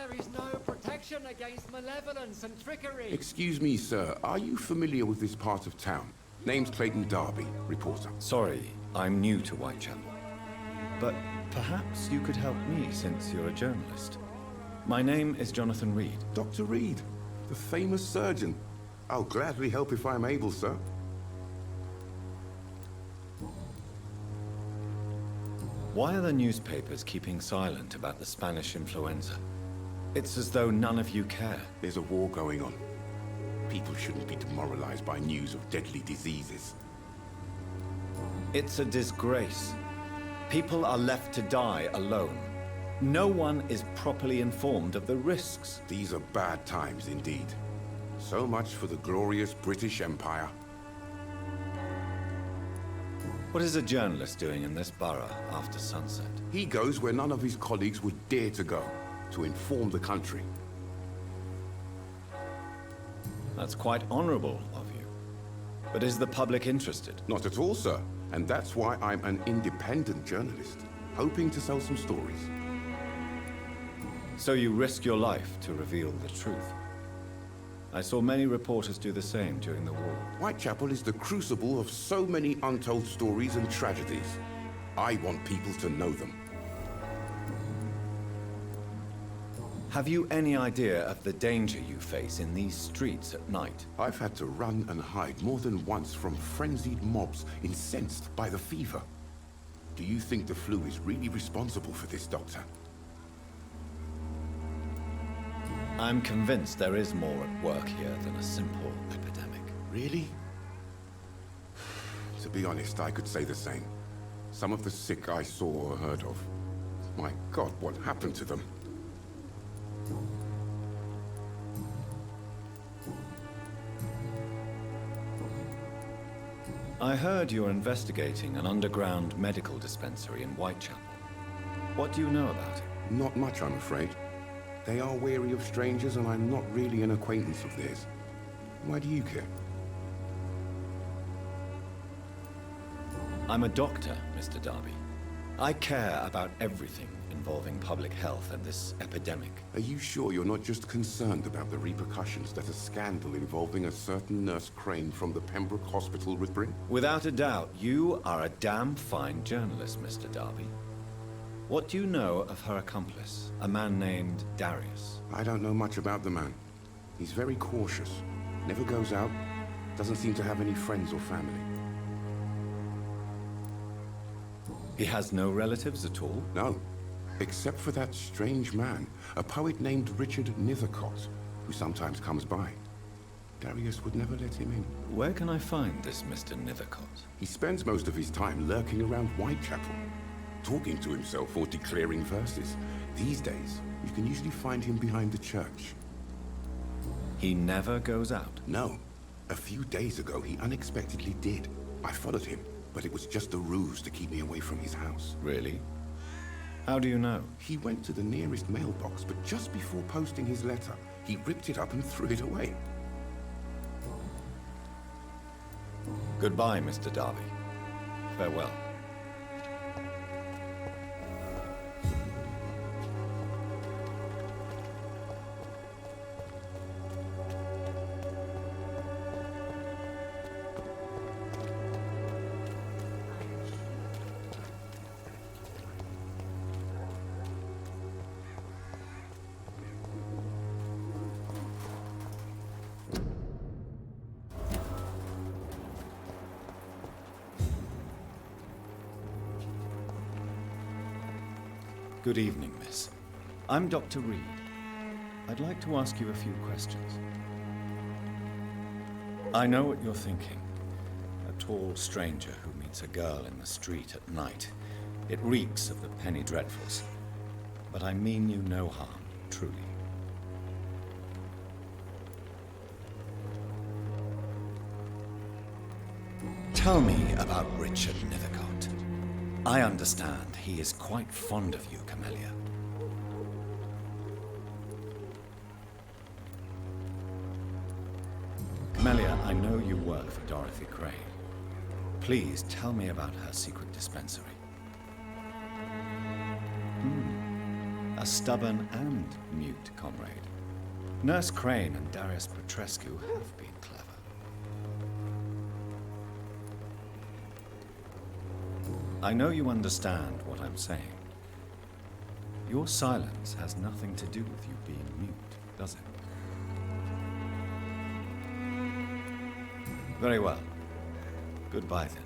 There is no protection against malevolence and trickery. Excuse me, sir. Are you familiar with this part of town? Name's Clayton Darby, reporter. Sorry, I'm new to Whitechapel. But perhaps you could help me since you're a journalist. My name is Jonathan Reed. Dr. Reed, the famous surgeon. I'll gladly help if I'm able, sir. Why are the newspapers keeping silent about the Spanish influenza? It's as though none of you care. There's a war going on. People shouldn't be demoralized by news of deadly diseases. It's a disgrace. People are left to die alone. No one is properly informed of the risks. These are bad times indeed. So much for the glorious British Empire. What is a journalist doing in this borough after sunset? He goes where none of his colleagues would dare to go, to inform the country. That's quite honorable of you. But is the public interested? Not at all, sir. And that's why I'm an independent journalist, hoping to sell some stories. So you risk your life to reveal the truth. I saw many reporters do the same during the war. Whitechapel is the crucible of so many untold stories and tragedies. I want people to know them. Have you any idea of the danger you face in these streets at night? I've had to run and hide more than once from frenzied mobs incensed by the fever. Do you think the flu is really responsible for this, Doctor? I'm convinced there is more at work here than a simple epidemic. Really? To be honest, I could say the same. Some of the sick I saw or heard of. My God, what happened to them? I heard you're investigating an underground medical dispensary in Whitechapel. What do you know about it? Not much, I'm afraid. They are wary of strangers, and I'm not really an acquaintance of theirs. Why do you care? I'm a doctor, Mr. Darby. I care about everything involving public health and this epidemic. Are you sure you're not just concerned about the repercussions that a scandal involving a certain Nurse Crane from the Pembroke Hospital would bring? Without a doubt, you are a damn fine journalist, Mr. Darby. What do you know of her accomplice, a man named Darius? I don't know much about the man. He's very cautious. Never goes out. Doesn't seem to have any friends or family. He has no relatives at all? No. Except for that strange man, a poet named Richard Nethercott, who sometimes comes by. Darius would never let him in. Where can I find this Mr. Nethercott? He spends most of his time lurking around Whitechapel, talking to himself or declaring verses. These days, you can usually find him behind the church. He never goes out? No. A few days ago, he unexpectedly did. I followed him, but it was just a ruse to keep me away from his house. Really? How do you know? He went to the nearest mailbox, but just before posting his letter, he ripped it up and threw it away. Goodbye, Mr. Darby. Farewell. Good evening, miss. I'm Dr. Reed. I'd like to ask you a few questions. I know what you're thinking. A tall stranger who meets a girl in the street at night. It reeks of the penny dreadfuls. But I mean you no harm, truly. Tell me about Richard Nethercott. I understand he is quite fond of you, Camellia. Camellia, I know you work for Dorothy Crane. Please tell me about her secret dispensary. A stubborn and mute comrade. Nurse Crane and Darius Petrescu have been clever. I know you understand what I'm saying. Your silence has nothing to do with you being mute, does it? Very well. Goodbye then.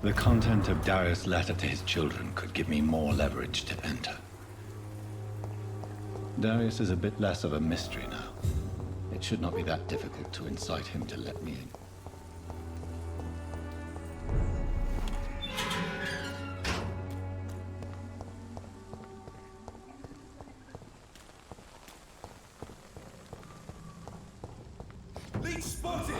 The content of Darius' letter to his children could give me more leverage to enter. Darius is a bit less of a mystery now. It should not be that difficult to incite him to let me in. Leech spotted!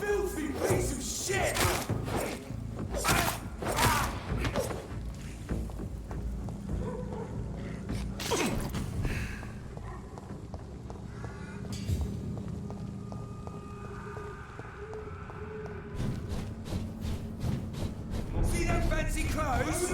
Filthy piece of shit! See them fancy clothes?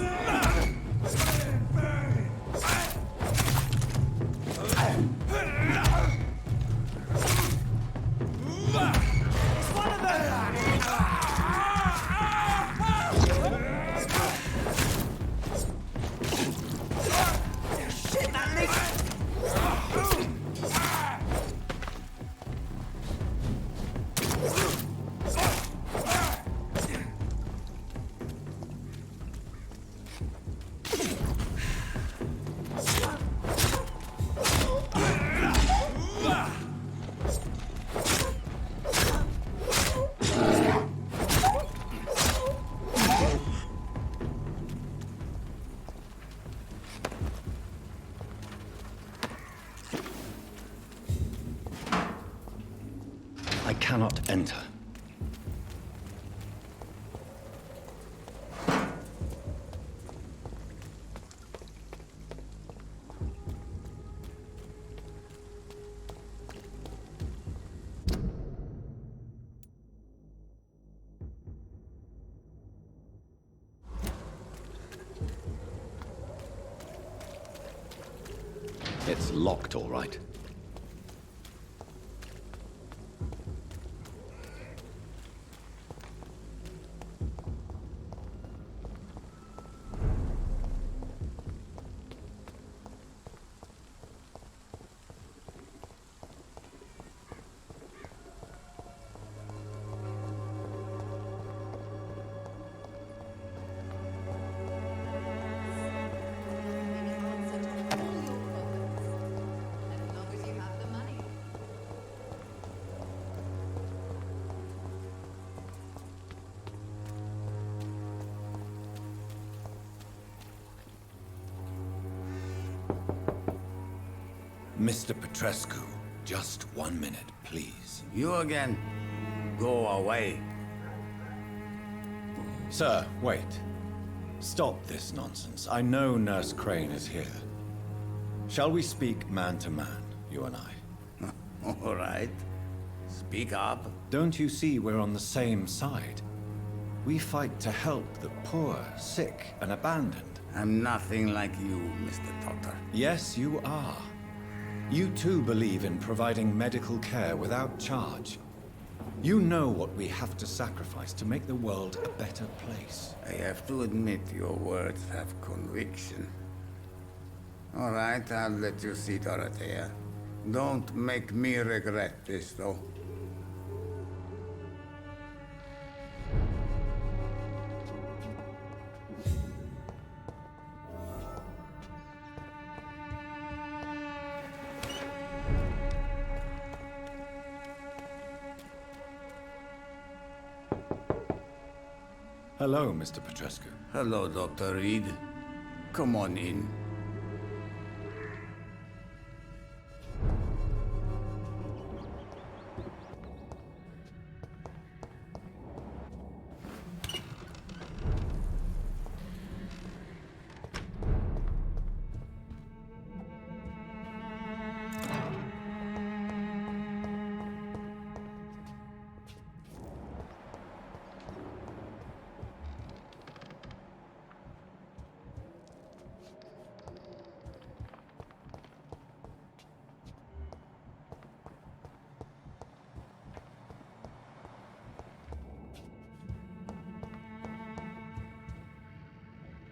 I cannot enter. It's locked, all right. Mr. Petrescu, just 1 minute, please. You again? Go away. Sir, wait. Stop this nonsense. I know Nurse Crane is here. Shall we speak man to man, you and I? All right. Speak up. Don't you see we're on the same side? We fight to help the poor, sick, and abandoned. I'm nothing like you, Mr. Doctor. Yes, you are. You too believe in providing medical care without charge. You know what we have to sacrifice to make the world a better place. I have to admit your words have conviction. All right, I'll let you see Dorothea. Don't make me regret this, though. Hello, Mr. Petrescu. Hello, Dr. Reed. Come on in.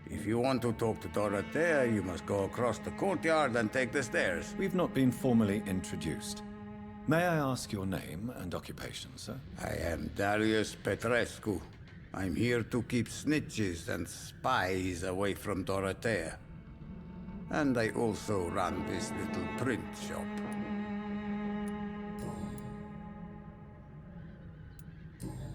If you want to talk to Dorothea, you must go across the courtyard and take the stairs. We've not been formally introduced. May I ask your name and occupation, sir? I am Darius Petrescu. I'm here to keep snitches and spies away from Dorothea. And I also run this little print shop.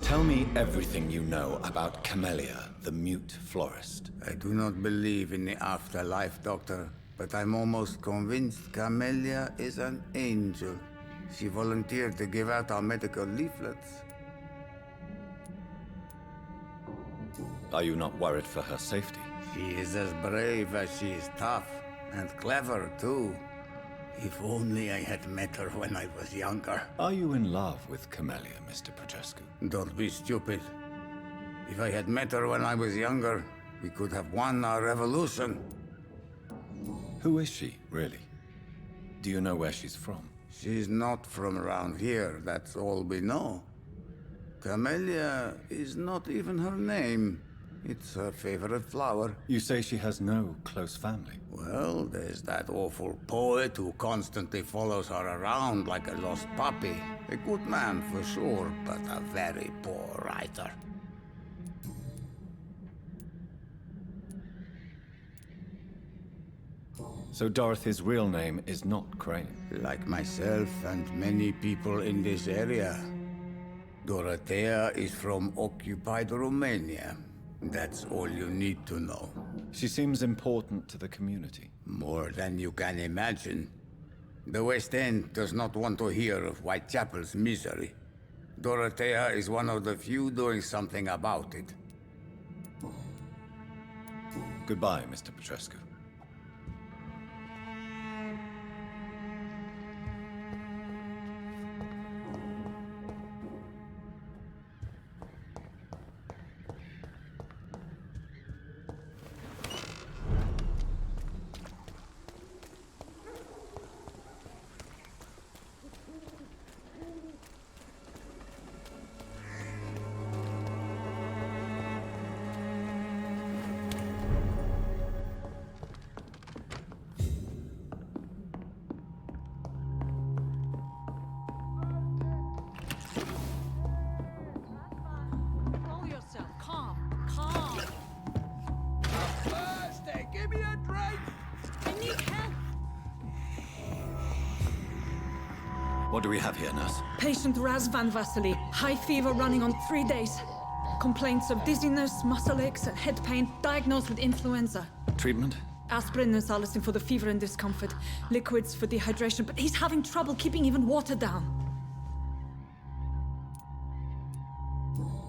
Tell me everything you know about Camellia, the mute florist. I do not believe in the afterlife, Doctor, but I'm almost convinced Camellia is an angel. She volunteered to give out our medical leaflets. Are you not worried for her safety? She is as brave as she is tough, and clever, too. If only I had met her when I was younger. Are you in love with Camellia, Mr. Petrescu? Don't be stupid. If I had met her when I was younger, we could have won our revolution. Who is she, really? Do you know where she's from? She's not from around here, that's all we know. Camellia is not even her name. It's her favorite flower. You say she has no close family? Well, there's that awful poet who constantly follows her around like a lost puppy. A good man for sure, but a very poor writer. So Dorothy's real name is not Crane? Like myself and many people in this area. Dorothea is from occupied Romania. That's all you need to know. She seems important to the community. More than you can imagine. The West End does not want to hear of Whitechapel's misery. Dorothea is one of the few doing something about it. Goodbye, Mr. Petrescu. What do we have here, nurse? Patient Raz Van Vasily. High fever running on 3 days. Complaints of dizziness, muscle aches, and head pain. Diagnosed with influenza. Treatment? Aspirin and salicin for the fever and discomfort. Liquids for dehydration, but he's having trouble keeping even water down.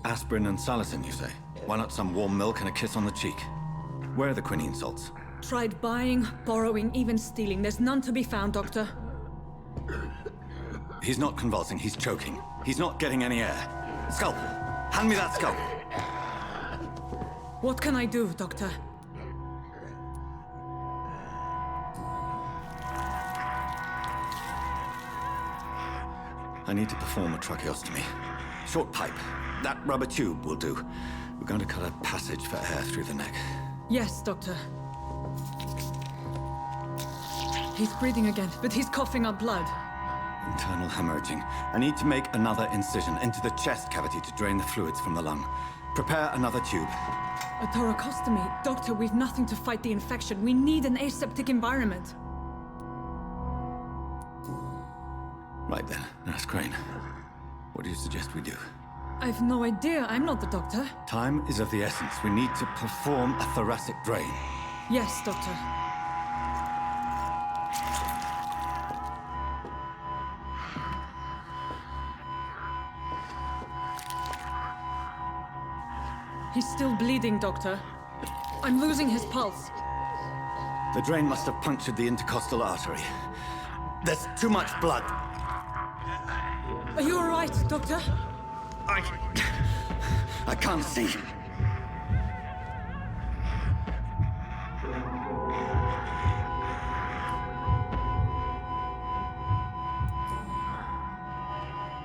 Aspirin and salicin, you say? Why not some warm milk and a kiss on the cheek? Where are the quinine salts? Tried buying, borrowing, even stealing. There's none to be found, Doctor. He's not convulsing, he's choking. He's not getting any air. Scalpel! Hand me that scalpel! What can I do, Doctor? I need to perform a tracheostomy. Short pipe. That rubber tube will do. We're going to cut a passage for air through the neck. Yes, Doctor. He's breathing again, but he's coughing up blood. Internal hemorrhaging. I need to make another incision into the chest cavity to drain the fluids from the lung. Prepare another tube. A thoracostomy? Doctor, we've nothing to fight the infection. We need an aseptic environment. Right then, Nurse Crane. What do you suggest we do? I've no idea. I'm not the doctor. Time is of the essence. We need to perform a thoracic drain. Yes, Doctor. He's still bleeding, Doctor. I'm losing his pulse. The drain must have punctured the intercostal artery. There's too much blood. Are you all right, Doctor? I can't see.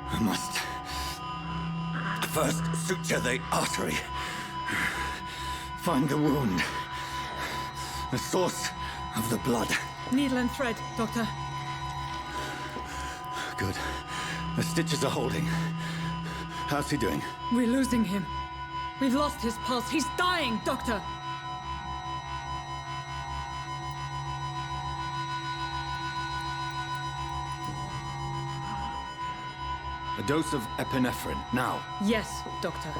I must first suture the artery. Find the wound. The source of the blood. Needle and thread, Doctor. Good. The stitches are holding. How's he doing? We're losing him. We've lost his pulse. He's dying, Doctor! A dose of epinephrine, now. Yes, Doctor.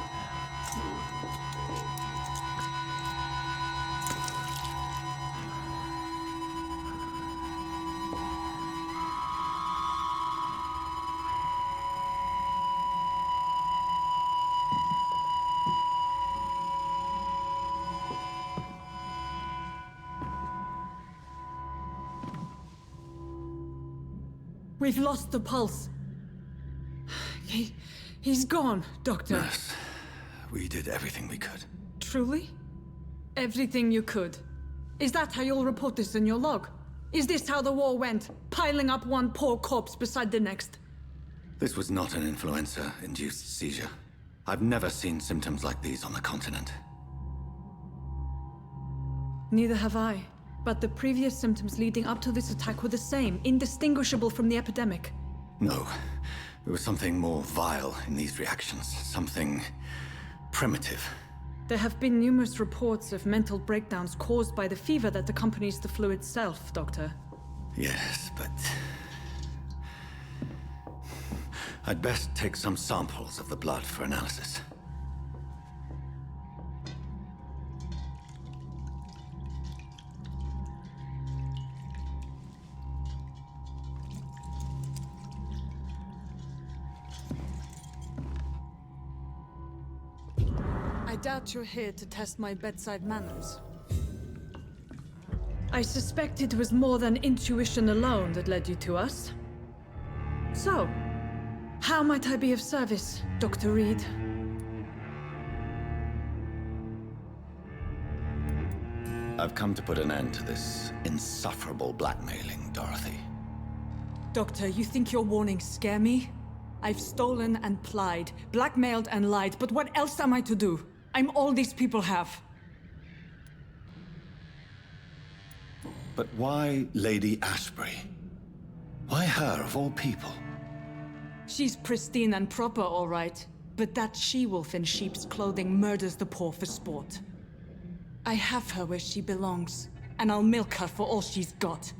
We've lost the pulse. He's gone, Doctor. Nurse, we did everything we could. Truly? Everything you could? Is that how you'll report this in your log? Is this how the war went? Piling up one poor corpse beside the next? This was not an influenza-induced seizure. I've never seen symptoms like these on the continent. Neither have I. But the previous symptoms leading up to this attack were the same, indistinguishable from the epidemic. No. There was something more vile in these reactions. Something primitive. There have been numerous reports of mental breakdowns caused by the fever that accompanies the flu itself, Doctor. Yes, but I'd best take some samples of the blood for analysis. I doubt you're here to test my bedside manners. I suspect it was more than intuition alone that led you to us. So, how might I be of service, Dr. Reed? I've come to put an end to this insufferable blackmailing, Dorothy. Doctor, you think your warnings scare me? I've stolen and plied, blackmailed and lied, but what else am I to do? I'm all these people have. But why Lady Ashbury? Why her, of all people? She's pristine and proper, all right. But that she-wolf in sheep's clothing murders the poor for sport. I have her where she belongs, and I'll milk her for all she's got.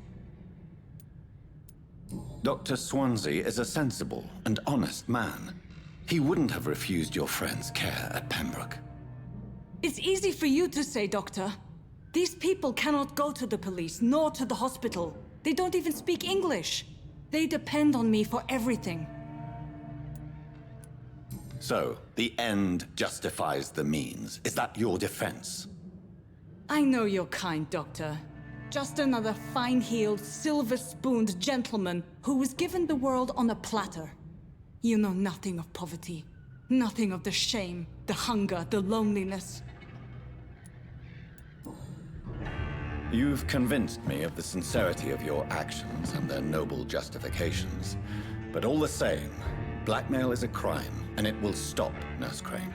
Dr. Swansea is a sensible and honest man. He wouldn't have refused your friend's care at Pembroke. It's easy for you to say, Doctor. These people cannot go to the police, nor to the hospital. They don't even speak English. They depend on me for everything. So, the end justifies the means. Is that your defense? I know you're kind, Doctor. Just another fine-heeled, silver-spooned gentleman who was given the world on a platter. You know nothing of poverty. Nothing of the shame, the hunger, the loneliness. You've convinced me of the sincerity of your actions and their noble justifications. But all the same, blackmail is a crime, and it will stop, Nurse Crane.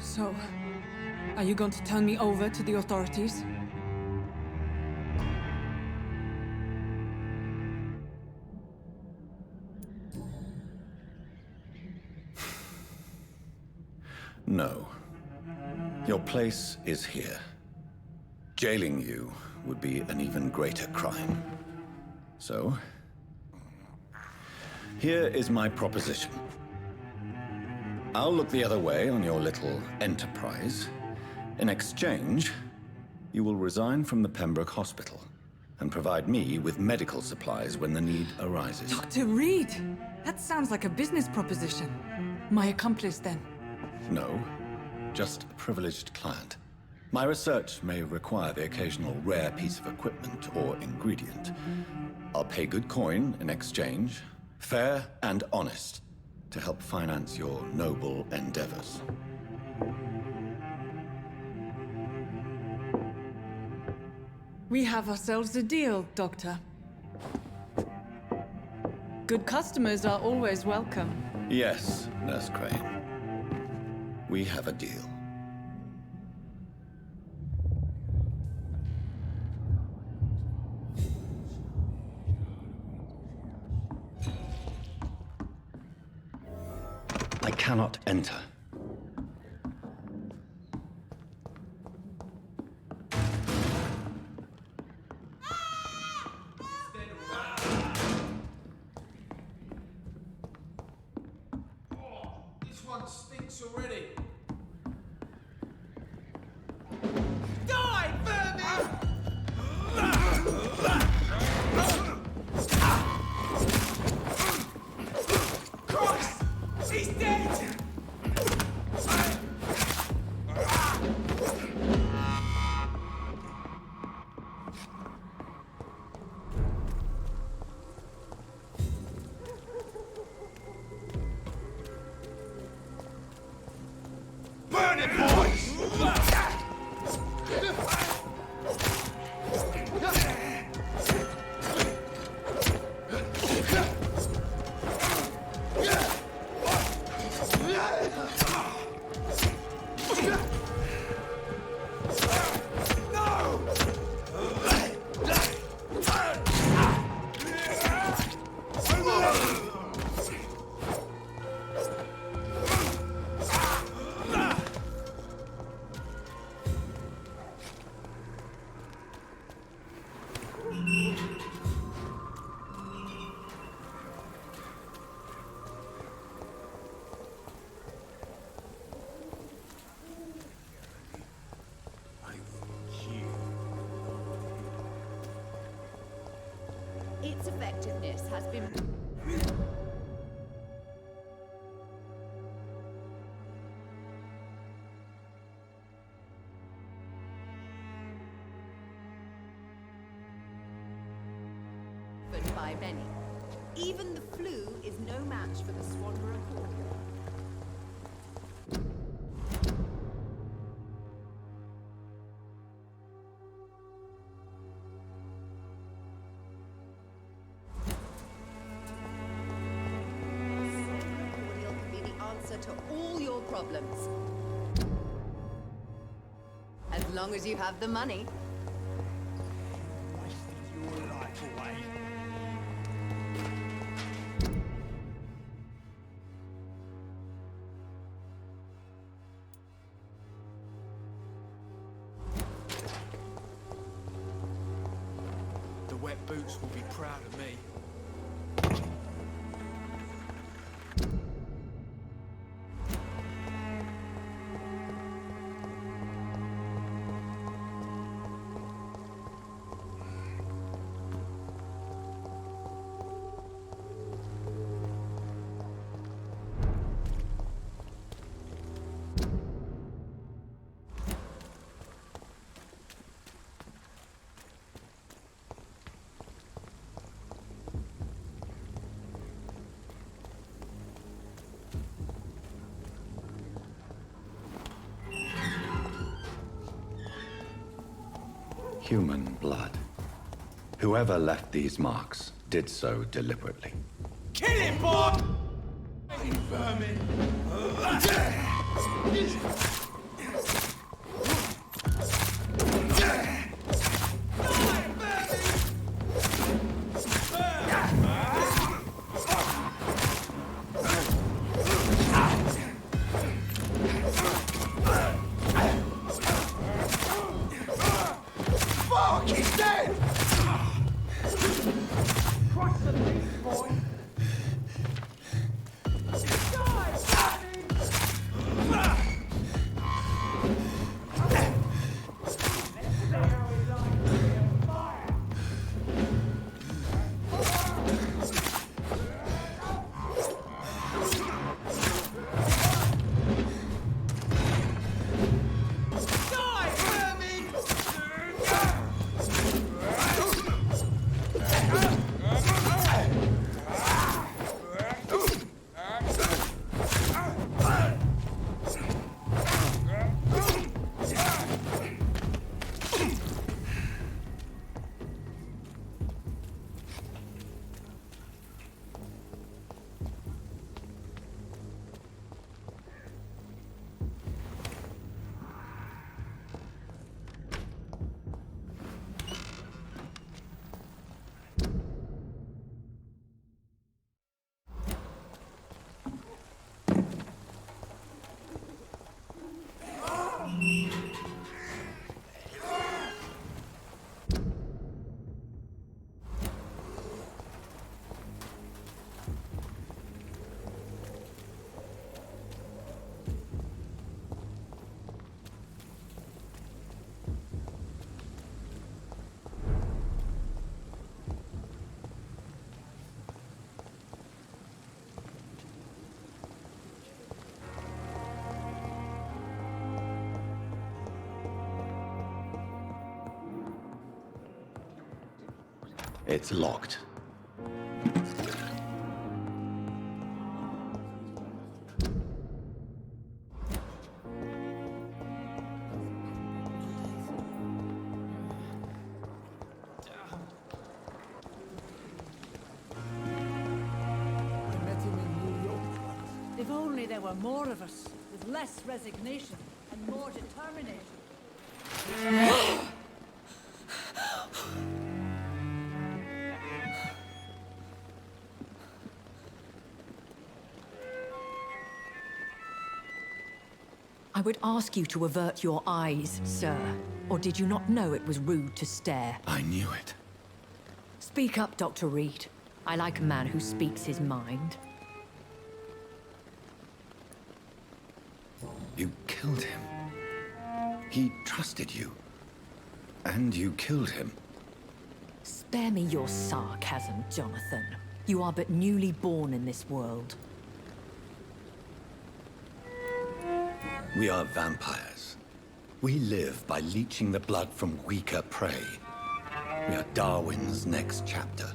So, are you going to turn me over to the authorities? No. Your place is here. Jailing you would be an even greater crime. So, here is my proposition. I'll look the other way on your little enterprise. In exchange, you will resign from the Pembroke Hospital and provide me with medical supplies when the need arises. Dr. Reed! That sounds like a business proposition. My accomplice, then. No, just a privileged client. My research may require the occasional rare piece of equipment or ingredient. I'll pay good coin in exchange, fair and honest, to help finance your noble endeavors. We have ourselves a deal, Doctor. Good customers are always welcome. Yes, Nurse Crane. We have a deal. I cannot enter. This one stinks already. Christ! She's dead! Burn it, boys! Its effectiveness has been... by many. Even the flu is no match for the Swanborough cordial. Cordial can be the answer to all your problems. As long as you have the money. Your life away. The wet boots will be proud of me. Human blood. Whoever left these marks did so deliberately. Kill him, boy! You vermin! Fuck, he's dead! Crush the beast, boy! It's locked. If only there were more of us, with less resignation and more determination. I would ask you to avert your eyes, sir. Or did you not know it was rude to stare? I knew it. Speak up, Dr. Reed. I like a man who speaks his mind. You killed him. He trusted you. And you killed him. Spare me your sarcasm, Jonathan. You are but newly born in this world. We are vampires. We live by leeching the blood from weaker prey. We are Darwin's next chapter.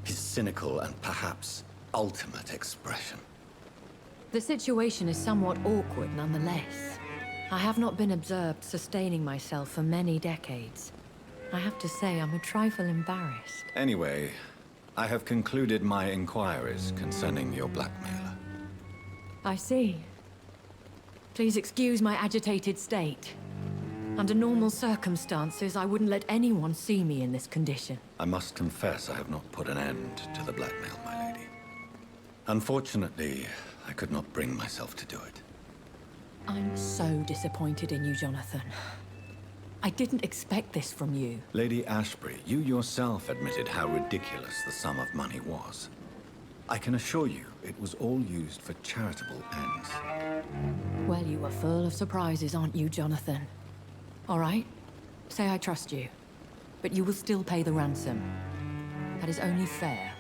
His cynical and perhaps ultimate expression. The situation is somewhat awkward nonetheless. I have not been observed sustaining myself for many decades. I have to say I'm a trifle embarrassed. Anyway, I have concluded my inquiries concerning your blackmailer. I see. Please excuse my agitated state. Under normal circumstances, I wouldn't let anyone see me in this condition. I must confess I have not put an end to the blackmail, my lady. Unfortunately, I could not bring myself to do it. I'm so disappointed in you, Jonathan. I didn't expect this from you. Lady Ashbury, you yourself admitted how ridiculous the sum of money was. I can assure you, it was all used for charitable ends. Well, you are full of surprises, aren't you, Jonathan? All right, say I trust you, but you will still pay the ransom. That is only fair.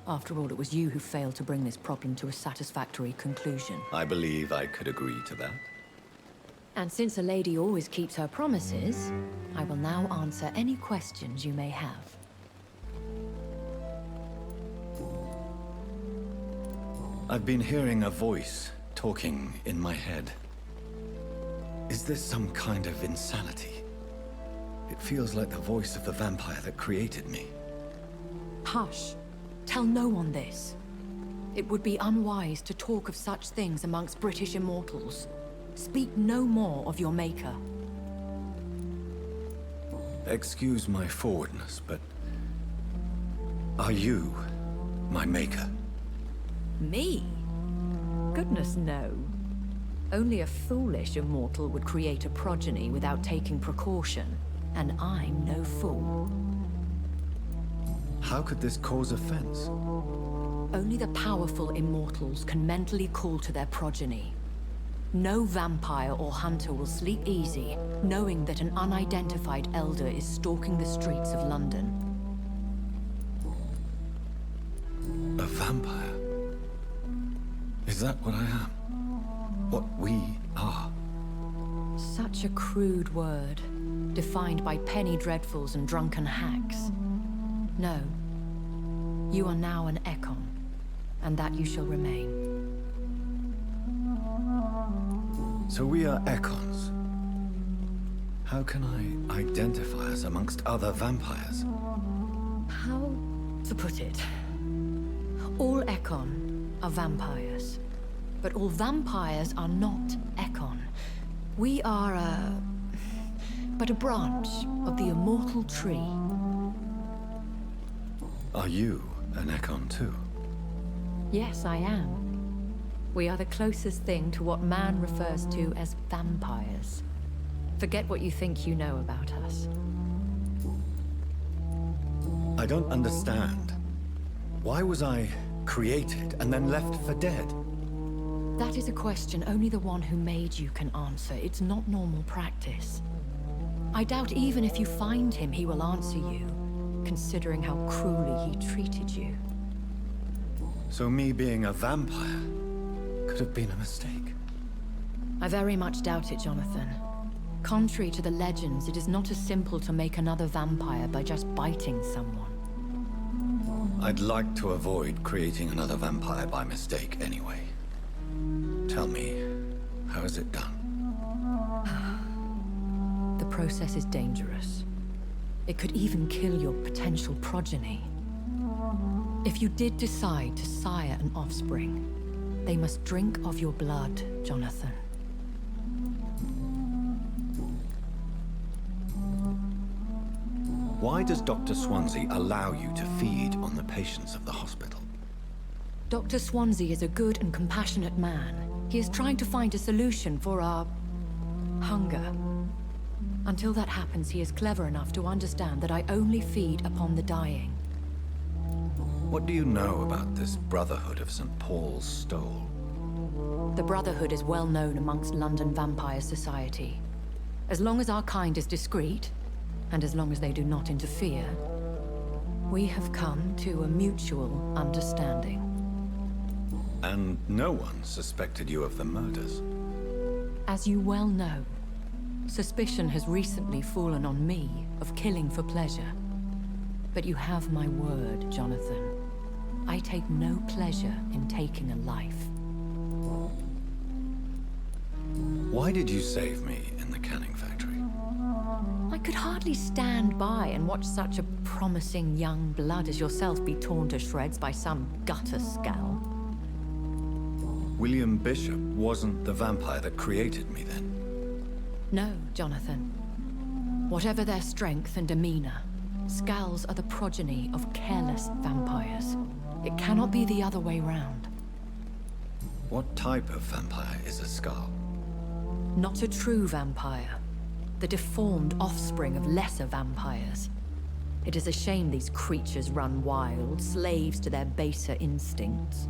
After all, it was you who failed to bring this problem to a satisfactory conclusion. I believe I could agree to that. And since a lady always keeps her promises, I will now answer any questions you may have. I've been hearing a voice talking in my head. Is this some kind of insanity? It feels like the voice of the vampire that created me. Hush. Tell no one this. It would be unwise to talk of such things amongst British immortals. Speak no more of your maker. Excuse my forwardness, but... are you my maker? Me? Goodness, no. Only a foolish immortal would create a progeny without taking precaution, and I'm no fool. How could this cause offense? Only the powerful immortals can mentally call to their progeny. No vampire or hunter will sleep easy, knowing that an unidentified elder is stalking the streets of London. A vampire? Is that what I am? What we are? Such a crude word, defined by penny dreadfuls and drunken hacks. No. You are now an Ekon, and that you shall remain. So we are Ekons. How can I identify us amongst other vampires? How to put it? All Ekon are vampires. But all vampires are not Ekon. We are but a branch of the immortal tree. Are you an Ekon too? Yes, I am. We are the closest thing to what man refers to as vampires. Forget what you think you know about us. I don't understand. Why was I created and then left for dead? That is a question only the one who made you can answer. It's not normal practice. I doubt even if you find him, he will answer you, considering how cruelly he treated you. So me being a vampire could have been a mistake. I very much doubt it, Jonathan. Contrary to the legends, it is not as simple to make another vampire by just biting someone. I'd like to avoid creating another vampire by mistake anyway. Tell me, how is it done? The process is dangerous. It could even kill your potential progeny. If you did decide to sire an offspring, they must drink of your blood, Jonathan. Why does Dr. Swansea allow you to feed on the patients of the hospital? Dr. Swansea is a good and compassionate man. He is trying to find a solution for our hunger. Until that happens, he is clever enough to understand that I only feed upon the dying. What do you know about this Brotherhood of St. Paul's Stole? The Brotherhood is well known amongst London Vampire Society. As long as our kind is discreet, and as long as they do not interfere, we have come to a mutual understanding. And no one suspected you of the murders? As you well know, suspicion has recently fallen on me of killing for pleasure. But you have my word, Jonathan. I take no pleasure in taking a life. Why did you save me in the canning factory? I could hardly stand by and watch such a promising young blood as yourself be torn to shreds by some gutter scowl. William Bishop wasn't the vampire that created me then? No, Jonathan. Whatever their strength and demeanor, Scowls are the progeny of careless vampires. It cannot be the other way round. What type of vampire is a Skull? Not a true vampire. The deformed offspring of lesser vampires. It is a shame these creatures run wild, slaves to their baser instincts.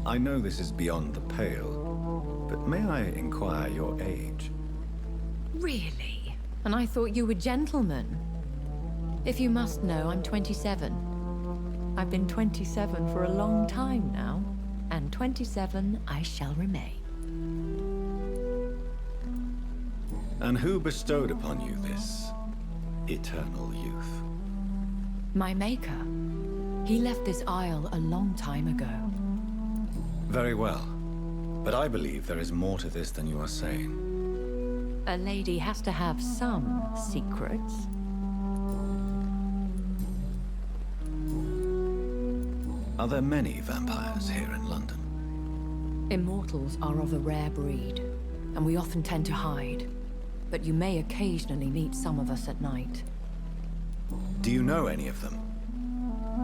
I know this is beyond the pale, but may I inquire your age? Really? And I thought you were gentlemen. If you must know, I'm 27. I've been 27 for a long time now, and 27 I shall remain. And who bestowed upon you this eternal youth? My maker. He left this isle a long time ago. Very well. But I believe there is more to this than you are saying. A lady has to have some secrets. Are there many vampires here in London? Immortals are of a rare breed, and we often tend to hide. But you may occasionally meet some of us at night. Do you know any of them?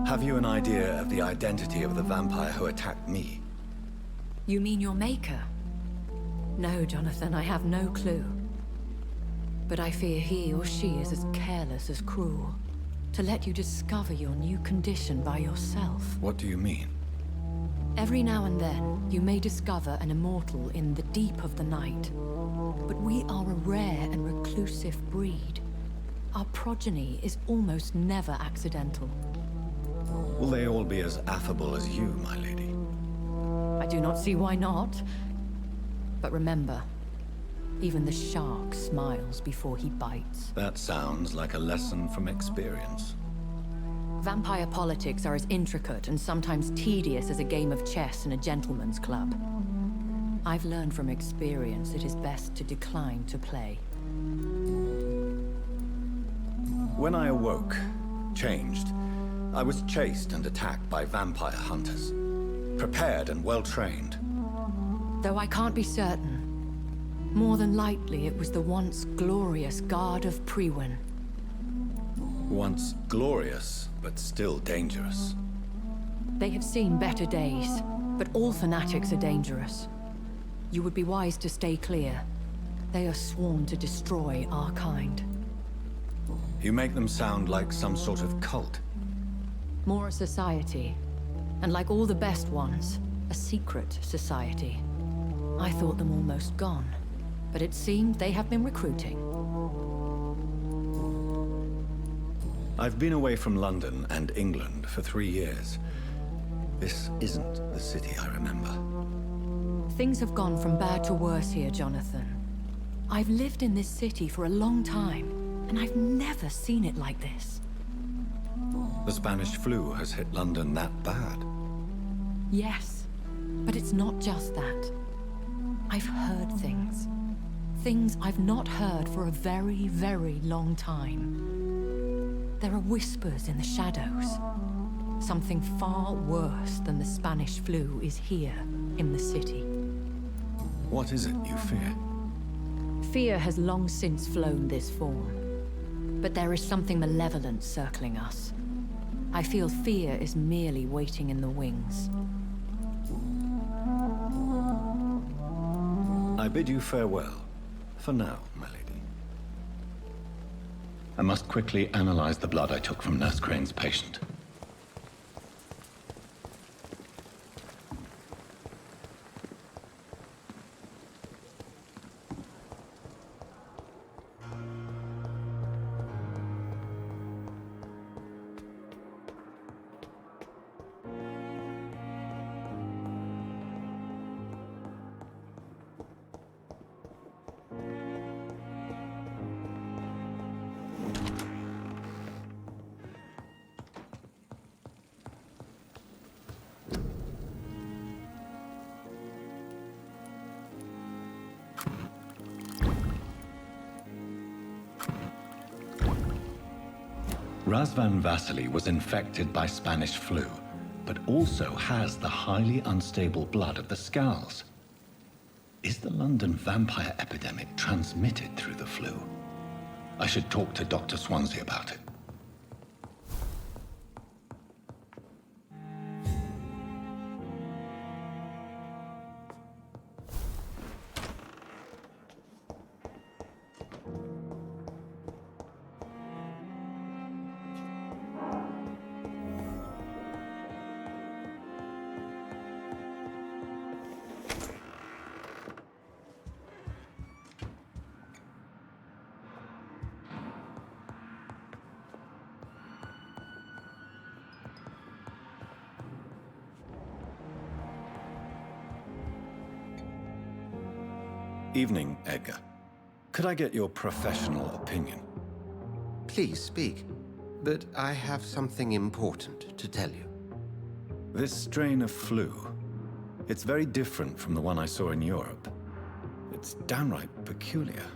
Have you an idea of the identity of the vampire who attacked me? You mean your maker? No, Jonathan, I have no clue. But I fear he or she is as careless as cruel. To let you discover your new condition by yourself. What do you mean? Every now and then, you may discover an immortal in the deep of the night. But we are a rare and reclusive breed. Our progeny is almost never accidental. Will they all be as affable as you, my lady? I do not see why not. But remember, even the shark smiles before he bites. That sounds like a lesson from experience. Vampire politics are as intricate and sometimes tedious as a game of chess in a gentleman's club. I've learned from experience it is best to decline to play. When I awoke, changed, I was chased and attacked by vampire hunters. Prepared and well-trained. Though I can't be certain, more than likely it was the once glorious Guard of Priwen. Once glorious, but still dangerous. They have seen better days, but all fanatics are dangerous. You would be wise to stay clear. They are sworn to destroy our kind. You make them sound like some sort of cult. More a society, and like all the best ones, a secret society. I thought them almost gone, but it seemed they have been recruiting. I've been away from London and England for 3 years. This isn't the city I remember. Things have gone from bad to worse here, Jonathan. I've lived in this city for a long time, and I've never seen it like this. The Spanish flu has hit London that bad. Yes, but it's not just that. I've heard things. Things I've not heard for a very, very long time. There are whispers in the shadows. Something far worse than the Spanish flu is here in the city. What is it you fear? Fear has long since flown this form. But there is something malevolent circling us. I feel fear is merely waiting in the wings. I bid you farewell. For now, my lady. I must quickly analyze the blood I took from Nurse Crane's patient. Razvan Vasily was infected by Spanish flu, but also has the highly unstable blood of the Scowls. Is the London vampire epidemic transmitted through the flu? I should talk to Dr. Swansea about it. Evening, Edgar. Could I get your professional opinion? Please speak, but I have something important to tell you. This strain of flu, it's very different from the one I saw in Europe. It's downright peculiar.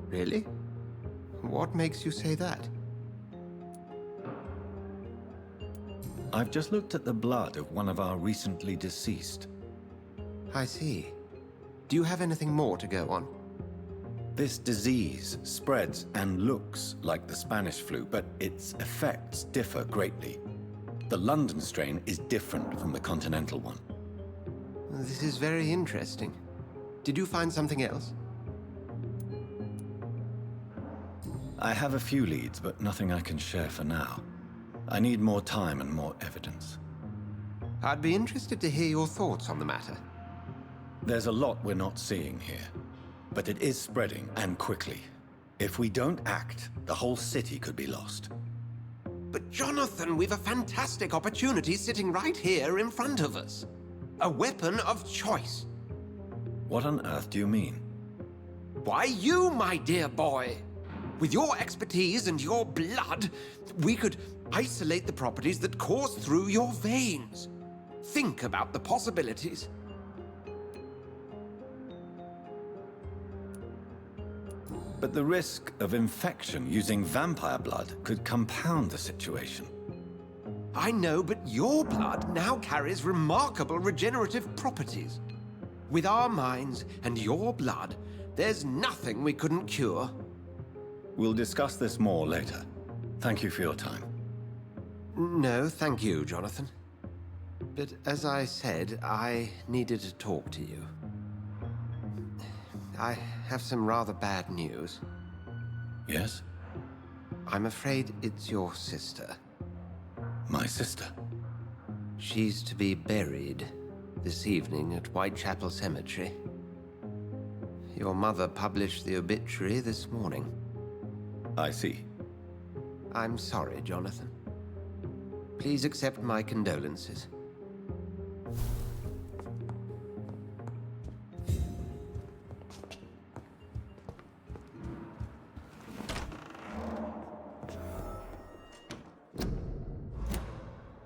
Really? What makes you say that? I've just looked at the blood of one of our recently deceased. I see. Do you have anything more to go on? This disease spreads and looks like the Spanish flu, but its effects differ greatly. The London strain is different from the continental one. This is very interesting. Did you find something else? I have a few leads, but nothing I can share for now. I need more time and more evidence. I'd be interested to hear your thoughts on the matter. There's a lot we're not seeing here, but it is spreading, and quickly. If we don't act, the whole city could be lost. But Jonathan, we've a fantastic opportunity sitting right here in front of us. A weapon of choice. What on earth do you mean? Why, you, my dear boy. With your expertise and your blood, we could isolate the properties that course through your veins. Think about the possibilities. But the risk of infection using vampire blood could compound the situation. I know, but your blood now carries remarkable regenerative properties. With our minds and your blood, there's nothing we couldn't cure. We'll discuss this more later. Thank you for your time. No, thank you, Jonathan. But as I said, I needed to talk to you. I have some rather bad news. Yes? I'm afraid it's your sister. My sister? She's to be buried this evening at Whitechapel Cemetery. Your mother published the obituary this morning. I see. I'm sorry, Jonathan. Please accept my condolences.